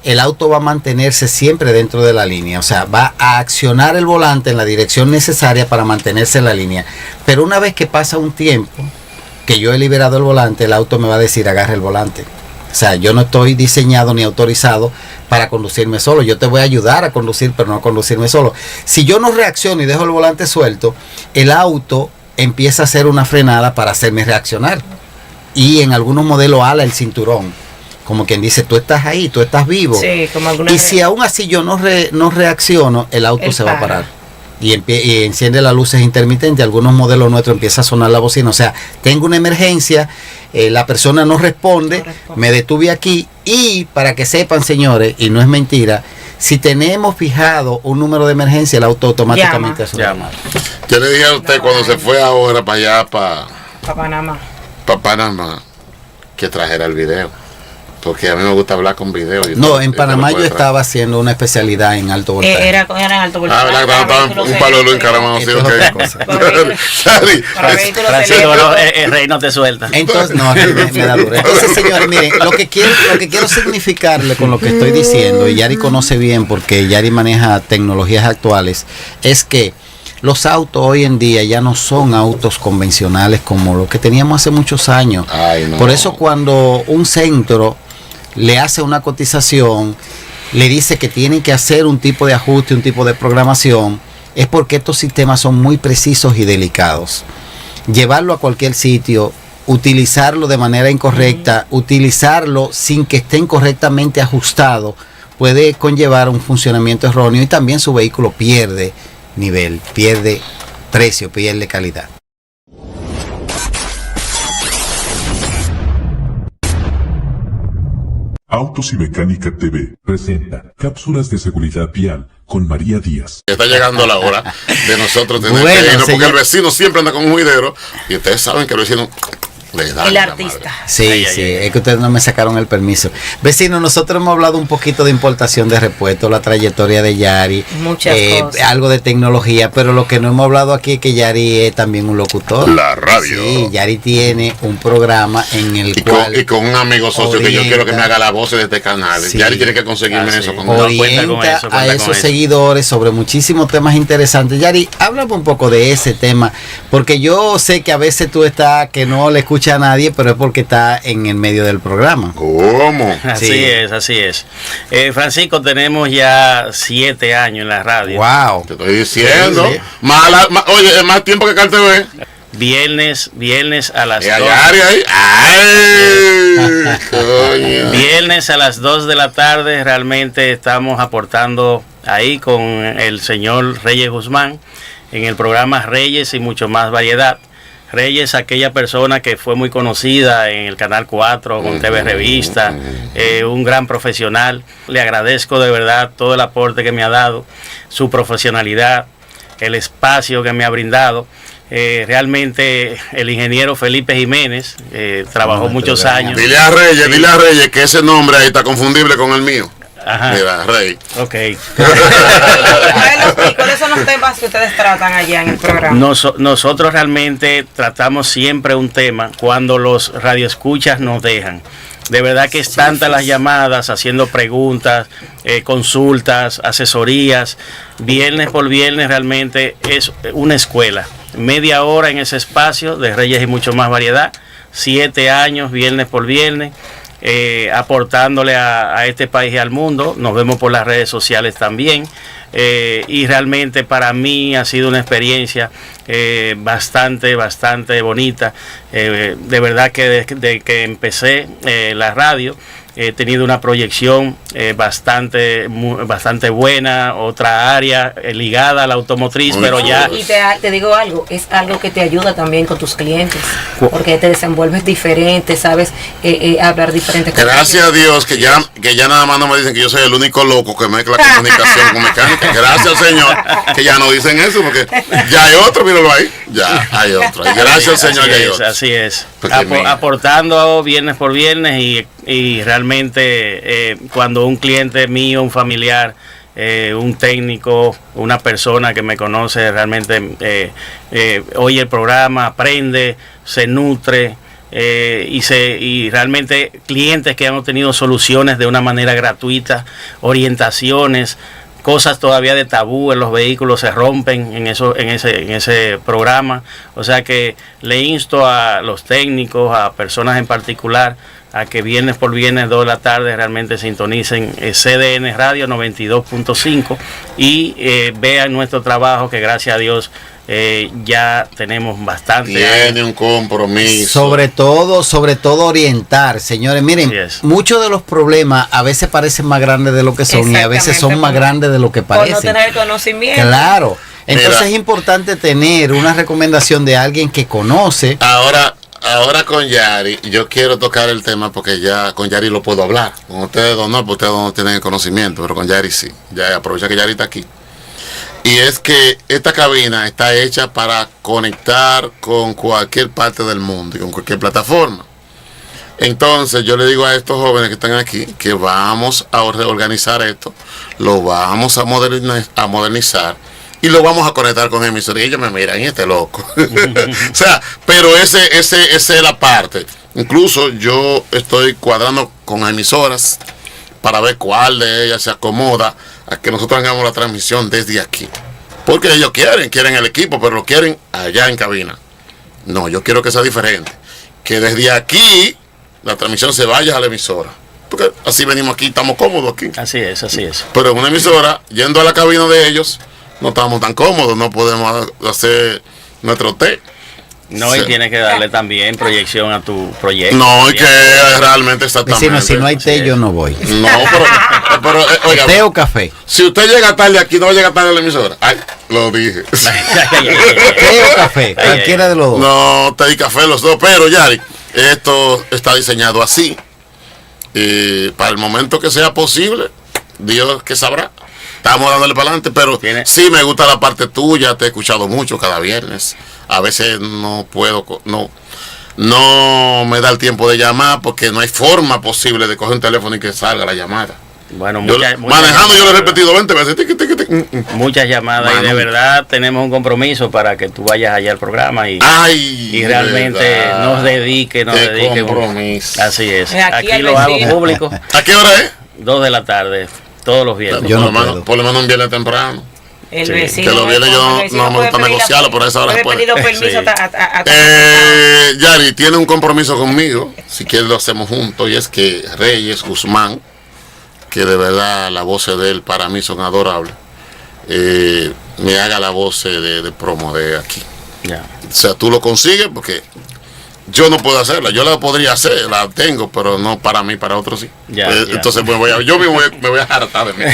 el auto va a mantenerse siempre dentro de la línea. O sea, va a accionar el volante en la dirección necesaria para mantenerse en la línea. Pero una vez que pasa un tiempo que yo he liberado el volante, el auto me va a decir, agarra el volante. O sea, yo no estoy diseñado ni autorizado para conducirme solo. Yo te voy a ayudar a conducir, pero no a conducirme solo. Si yo no reacciono y dejo el volante suelto, el auto empieza a hacer una frenada para hacerme reaccionar. Y en algunos modelos ala el cinturón. Como quien dice, tú estás ahí, tú estás vivo. Sí, como y si aún así yo no reacciono, el auto se va a parar. Y enciende las luces intermitentes. Algunos modelos nuestros empieza a sonar la bocina. O sea, tengo una emergencia, la persona no responde, me detuve aquí. Y para que sepan, señores, y no es mentira, si tenemos fijado un número de emergencia, el auto automáticamente llama. Yo le dije a usted cuando se fue ahora para allá, para Panamá, que trajera el video. Porque a mí me gusta hablar con video. No, en Panamá yo estaba haciendo una especialidad en alto voltaje. Era en alto voltaje. Un palo de encaramado. El rey no te suelta. Entonces, no, me da dura. Entonces, señores, miren, lo que quiero significarle con lo que estoy diciendo, y Yari conoce bien porque Yari maneja tecnologías actuales, es que los autos hoy en día ya no son autos convencionales como los que teníamos hace muchos años. Ay, no. Por eso cuando un centro le hace una cotización, le dice que tienen que hacer un tipo de ajuste, un tipo de programación, es porque estos sistemas son muy precisos y delicados. llevarlo a cualquier sitio, utilizarlo de manera incorrecta, utilizarlo sin que esté incorrectamente ajustado, puede conllevar un funcionamiento erróneo y también su vehículo pierde nivel, pierde precio, pierde calidad. Autos y Mecánica TV presenta cápsulas de seguridad vial con María Díaz. Está llegando la hora de nosotros tener porque el vecino siempre anda con un juidero y ustedes saben que el vecino le da el artista. Sí, es que ustedes no me sacaron el permiso. Vecino, nosotros hemos hablado un poquito de importación de repuestos, la trayectoria de Yari, muchas cosas, algo de tecnología, pero lo que no hemos hablado aquí es que Yari es también un locutor. La radio. Sí, Yari tiene un programa en el cual y con un amigo socio orienta, que yo quiero que me haga la voz de este canal. Sí. Yari tiene que conseguirme eso. Orienta a esos seguidores sobre muchísimos temas interesantes. Yari, háblame un poco de ese tema, porque yo sé que a veces tú estás que no le escuchas a nadie, pero es porque está en el medio del programa. ¿Cómo? Así es. Francisco, tenemos ya 7 años en la radio. Wow. Te estoy diciendo. Sí. Oye, es más tiempo que CarTV. Viernes a las 2. Viernes a las 2 de la tarde realmente estamos aportando ahí con el señor Reyes Guzmán en el programa Reyes y mucho más variedad. Reyes, aquella persona que fue muy conocida en el Canal 4, con TV Revista, un gran profesional. Le agradezco de verdad todo el aporte que me ha dado, su profesionalidad, el espacio que me ha brindado. Realmente el ingeniero Felipe Jiménez trabajó muchos años. Dile a Reyes que ese nombre ahí está confundible con el mío. Ajá. Mira, Rey. Ok. ¿Cuáles son los temas que ustedes tratan allá en el programa? Nosotros realmente tratamos siempre un tema cuando los radioescuchas nos dejan. De verdad que es tantas las llamadas, haciendo preguntas, consultas, asesorías. Viernes por viernes realmente es una escuela. Media hora en ese espacio de Reyes y mucho más variedad. 7 años, viernes por viernes. Aportándole a este país y al mundo. Nos vemos por las redes sociales también, y realmente para mí ha sido una experiencia bastante bonita. De verdad que desde que empecé la radio he tenido una proyección bastante buena, otra área ligada a la automotriz, pero ya... Y te digo algo, es algo que te ayuda también con tus clientes, porque te desenvuelves diferente, sabes hablar diferente. Gracias a Dios que ya nada más no me dicen que yo soy el único loco que mezcla comunicación con mecánica. Gracias al Señor que ya no dicen eso, porque ya hay otro, míralo ahí, ya hay otro. Y gracias al Señor que hay otro. Así es, aportando viernes por viernes y realmente cuando un cliente mío, un familiar, un técnico, una persona que me conoce realmente oye el programa, aprende, se nutre, y realmente clientes que han obtenido soluciones de una manera gratuita, orientaciones, cosas todavía de tabú en los vehículos se rompen en ese programa. O sea que le insto a los técnicos, a personas en particular, a que viernes por viernes 2 de la tarde realmente sintonicen CDN Radio 92.5 y vean nuestro trabajo, que gracias a Dios ya tenemos bastante. Tiene un compromiso. Sobre todo orientar, señores. Miren, muchos de los problemas a veces parecen más grandes de lo que son y a veces son más grandes de lo que parecen. Por no tener conocimiento. Claro. Entonces es importante tener una recomendación de alguien que conoce. Ahora con Yari, yo quiero tocar el tema porque ya con Yari lo puedo hablar. Con ustedes dos no, porque ustedes no tienen el conocimiento, pero con Yari sí. Ya aprovecha que Yari está aquí. Y es que esta cabina está hecha para conectar con cualquier parte del mundo y con cualquier plataforma. Entonces yo le digo a estos jóvenes que están aquí que vamos a reorganizar esto, lo vamos a modernizar y lo vamos a conectar con emisoras. Y ellos me miran, y este loco. O sea, pero esa es la parte. Incluso yo estoy cuadrando con emisoras para ver cuál de ellas se acomoda a que nosotros hagamos la transmisión desde aquí. Porque ellos quieren el equipo, pero lo quieren allá en cabina. No, yo quiero que sea diferente. Que desde aquí la transmisión se vaya a la emisora. Porque así venimos aquí, estamos cómodos aquí. Así es. Pero en una emisora, yendo a la cabina de ellos, no estamos tan cómodos, no podemos hacer nuestro té. No, y tienes que darle también proyección a tu proyecto. No, y que realmente exactamente. Si no hay té, yo no voy. No, pero oiga, té o café. Si usted llega tarde aquí, no va a llegar tarde a la emisora. Ay, lo dije. Té o café, cualquiera de los dos. No, té y café los dos, pero Yari, esto está diseñado así. Para el momento que sea posible, Dios que sabrá. Estamos dándole para adelante, pero sí me gusta la parte tuya, te he escuchado mucho cada viernes. A veces no puedo, no me da el tiempo de llamar porque no hay forma posible de coger un teléfono y que salga la llamada. Bueno, manejando yo lo he repetido 20 veces. Muchas llamadas y de verdad tenemos un compromiso para que tú vayas allá al programa y realmente nos dedique. Compromiso. Así es. Aquí lo hago público. ¿A qué hora es? 2 de la tarde, todos los viernes. Por lo menos un viernes temprano. El vecino, que los viernes yo no me gusta negociarlo, por esa hora después. Yari tiene un compromiso conmigo, si quieres lo hacemos juntos, y es que Reyes Guzmán, que de verdad las voces de él para mí son adorables, me haga la voz de promo de aquí. Ya. O sea, tú lo consigues porque yo no puedo hacerla, yo la podría hacer, la tengo, pero no para mí, para otros sí. Entonces yo me voy a hartar de mí.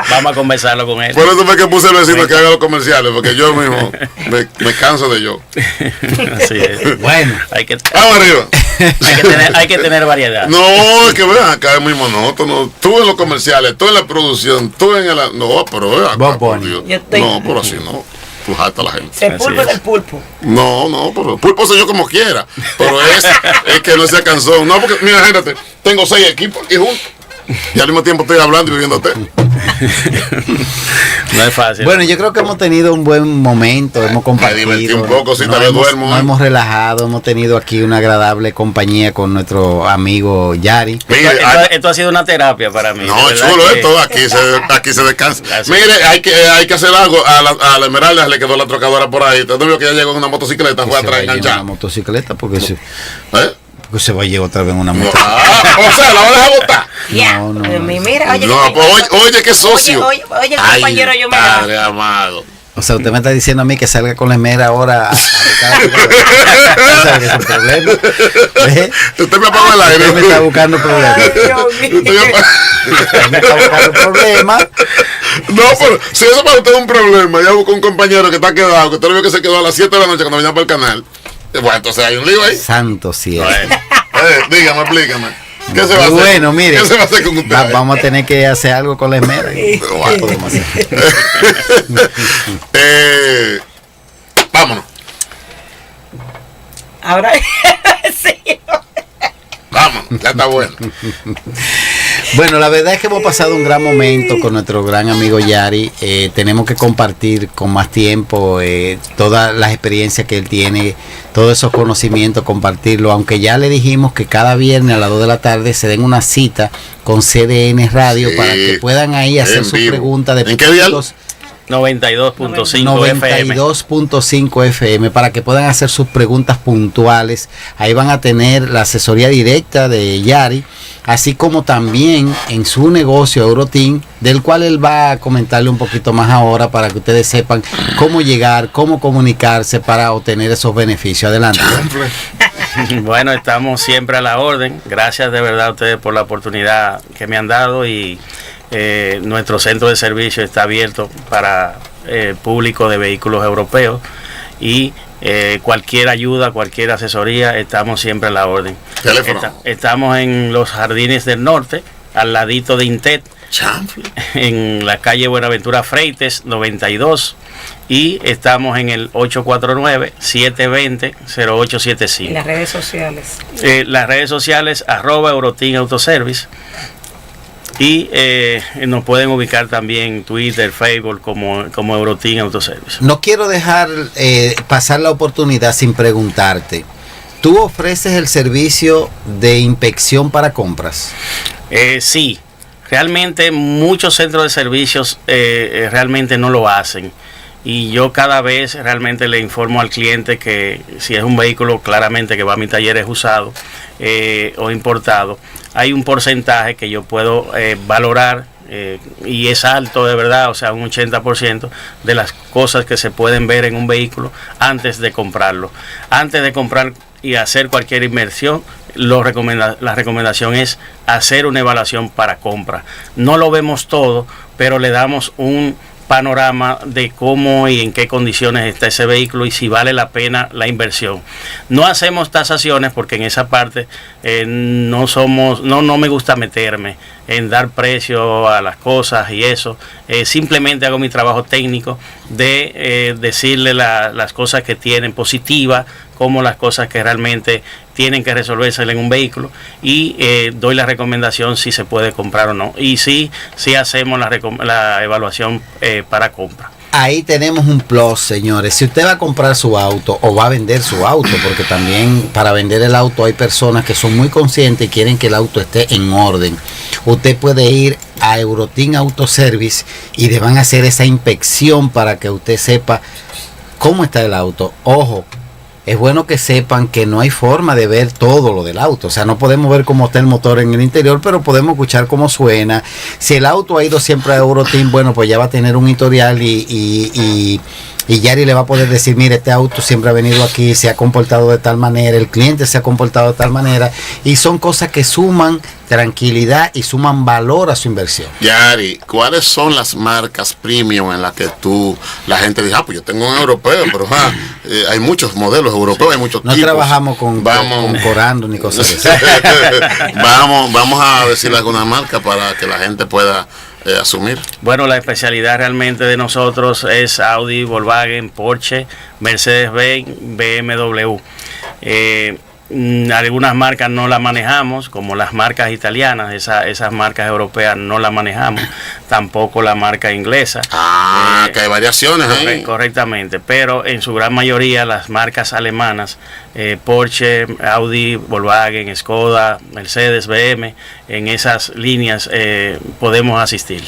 Vamos a conversarlo con él. Por eso fue que puse al vecino que haga los comerciales, porque yo mismo me canso de yo. Así es. Bueno, vamos arriba. Hay que tener variedad. No, es que vean, acá es muy monótono. Tú en los comerciales, tú en la producción, tú en el... No, pero vean acá, por Dios. No, pero así no. Tú jata a la gente. El pulpo es el pulpo. No, pero el pulpo soy yo como quiera. Pero es que no sea cansón. No, porque, mira, imagínate, tengo 6 equipos aquí juntos. Y al mismo tiempo estoy hablando y bebiéndote. No es fácil. Bueno, yo creo que hemos tenido un buen momento, hemos compartido. Me divertí un poco, sí, tal vez duermo. Nos hemos relajado, hemos tenido aquí una agradable compañía con nuestro amigo Yari. Mire, esto ha sido una terapia para mí. No, chulo esto, aquí se descansa. Mire, hay que hacer algo. A la Esmeralda le quedó la trocadora por ahí. Entonces veo que ya llegó en una motocicleta, fue atrás enganchada. Una motocicleta porque Pues se va a llegar otra vez en una moto. O sea, la van a dejar botar. No. Mira, oye, qué socio. Oye, compañero, yo me Padre amado. O sea, usted me está diciendo a mí que salga con la Esmera ahora a buscar el problema. Usted me apagó el aire. Usted me está buscando problemas. Usted me está buscando problemas. No, pero si eso para usted es un problema, ya busco un compañero que está quedado, que usted vio que se quedó a las 7 de la noche cuando venía para el canal. Bueno, entonces hay un lío ahí. Santo cielo. Dígame, explícame. ¿Qué se va a hacer? Bueno, mire. ¿Qué se va a hacer con usted? Vamos a tener que hacer algo con la Esmera. Podemos hacer. Vámonos. Ahora sí. Vámonos, ya está bueno. Bueno, la verdad es que hemos pasado un gran momento con nuestro gran amigo Yari. Tenemos que compartir con más tiempo todas las experiencias que él tiene, todos esos conocimientos, compartirlo. Aunque ya le dijimos que cada viernes a las 2 de la tarde se den una cita con CDN Radio para que puedan ahí hacer sus preguntas de puntos. 92.5 FM para que puedan hacer sus preguntas puntuales. Ahí van a tener la asesoría directa de Yari, así como también en su negocio Euroteam, del cual él va a comentarle un poquito más ahora para que ustedes sepan cómo llegar, cómo comunicarse para obtener esos beneficios. Adelante. Bueno, estamos siempre a la orden. Gracias de verdad a ustedes por la oportunidad que me han dado y nuestro centro de servicio está abierto para público de vehículos europeos y cualquier ayuda, cualquier asesoría, estamos siempre a la orden. Estamos en los Jardines del Norte, al ladito de Intet, en la calle Buenaventura Freites 92, y estamos en el 849-720-0875. ¿Y las redes sociales? Las redes sociales @Euroteam Autoservice. Y nos pueden ubicar también en Twitter, Facebook como Euroteam Autoservice. No quiero dejar pasar la oportunidad sin preguntarte. ¿Tú ofreces el servicio de inspección para compras? Sí, realmente muchos centros de servicios realmente no lo hacen. Y yo cada vez realmente le informo al cliente que si es un vehículo claramente que va a mi taller es usado o importado, hay un porcentaje que yo puedo valorar y es alto de verdad, o sea, un 80% de las cosas que se pueden ver en un vehículo antes de comprarlo. Antes de comprar y hacer cualquier inversión, la recomendación es hacer una evaluación para compra. No lo vemos todo, pero le damos un panorama de cómo y en qué condiciones está ese vehículo y si vale la pena la inversión. No hacemos tasaciones porque en esa parte no me gusta meterme en dar precio a las cosas y eso. Simplemente hago mi trabajo técnico de decirle las cosas que tienen positivas, como las cosas que realmente tienen que resolverse en un vehículo, y doy la recomendación si se puede comprar o no. Y sí hacemos la evaluación para compra. Ahí tenemos un plus, señores. Si usted va a comprar su auto o va a vender su auto, porque también para vender el auto hay personas que son muy conscientes y quieren que el auto esté en orden. Usted puede ir a Euroteam Auto Service y le van a hacer esa inspección para que usted sepa cómo está el auto. Ojo, es bueno que sepan que no hay forma de ver todo lo del auto. O sea, no podemos ver cómo está el motor en el interior, pero podemos escuchar cómo suena. Si el auto ha ido siempre a Euroteam, bueno, pues ya va a tener un historial y Yari le va a poder decir, mire, este auto siempre ha venido aquí, se ha comportado de tal manera, el cliente se ha comportado de tal manera, y son cosas que suman tranquilidad y suman valor a su inversión. Yari, ¿cuáles son las marcas premium en las que la gente dice, pues yo tengo un europeo, pero hay muchos modelos europeos, hay muchos no tipos? No trabajamos con Corando ni cosas así. vamos a decirle alguna marca para que la gente pueda asumir. Bueno, la especialidad realmente de nosotros es Audi, Volkswagen, Porsche, Mercedes-Benz, BMW. Algunas marcas no las manejamos, como las marcas italianas, esas marcas europeas no las manejamos, tampoco la marca inglesa. Que hay variaciones ahí. Correctamente, pero en su gran mayoría las marcas alemanas, Porsche, Audi, Volkswagen, Skoda, Mercedes, BM, en esas líneas podemos asistir.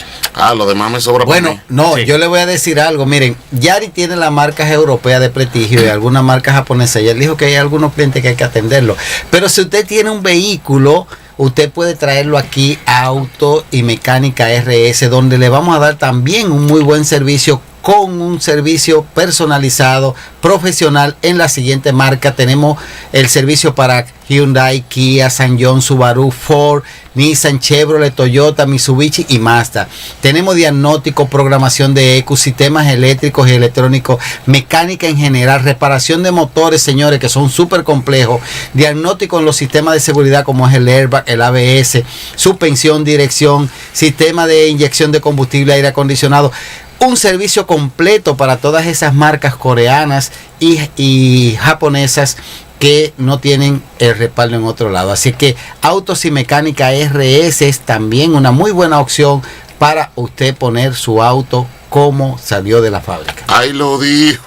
Lo demás me sobra. Bueno, no, sí. Yo le voy a decir algo. Miren, Yari tiene las marcas europeas de prestigio y algunas marcas japonesas. Y él dijo que hay algunos clientes que hay que atenderlo. Pero si usted tiene un vehículo, usted puede traerlo aquí a Auto y Mecánica RS, donde le vamos a dar también un muy buen servicio, con un servicio personalizado, profesional en la siguiente marca. Tenemos el servicio para Hyundai, Kia, Sanyong, Subaru, Ford, Nissan, Chevrolet, Toyota, Mitsubishi y Mazda. Tenemos diagnóstico, programación de ECU, sistemas eléctricos y electrónicos, mecánica en general, reparación de motores, señores, que son súper complejos, diagnóstico en los sistemas de seguridad como es el airbag, el ABS, suspensión, dirección, sistema de inyección de combustible, aire acondicionado. Un servicio completo para todas esas marcas coreanas y japonesas que no tienen el respaldo en otro lado. Así que Autos y Mecánica RS es también una muy buena opción para usted poner su auto como salió de la fábrica. Ahí lo dijo.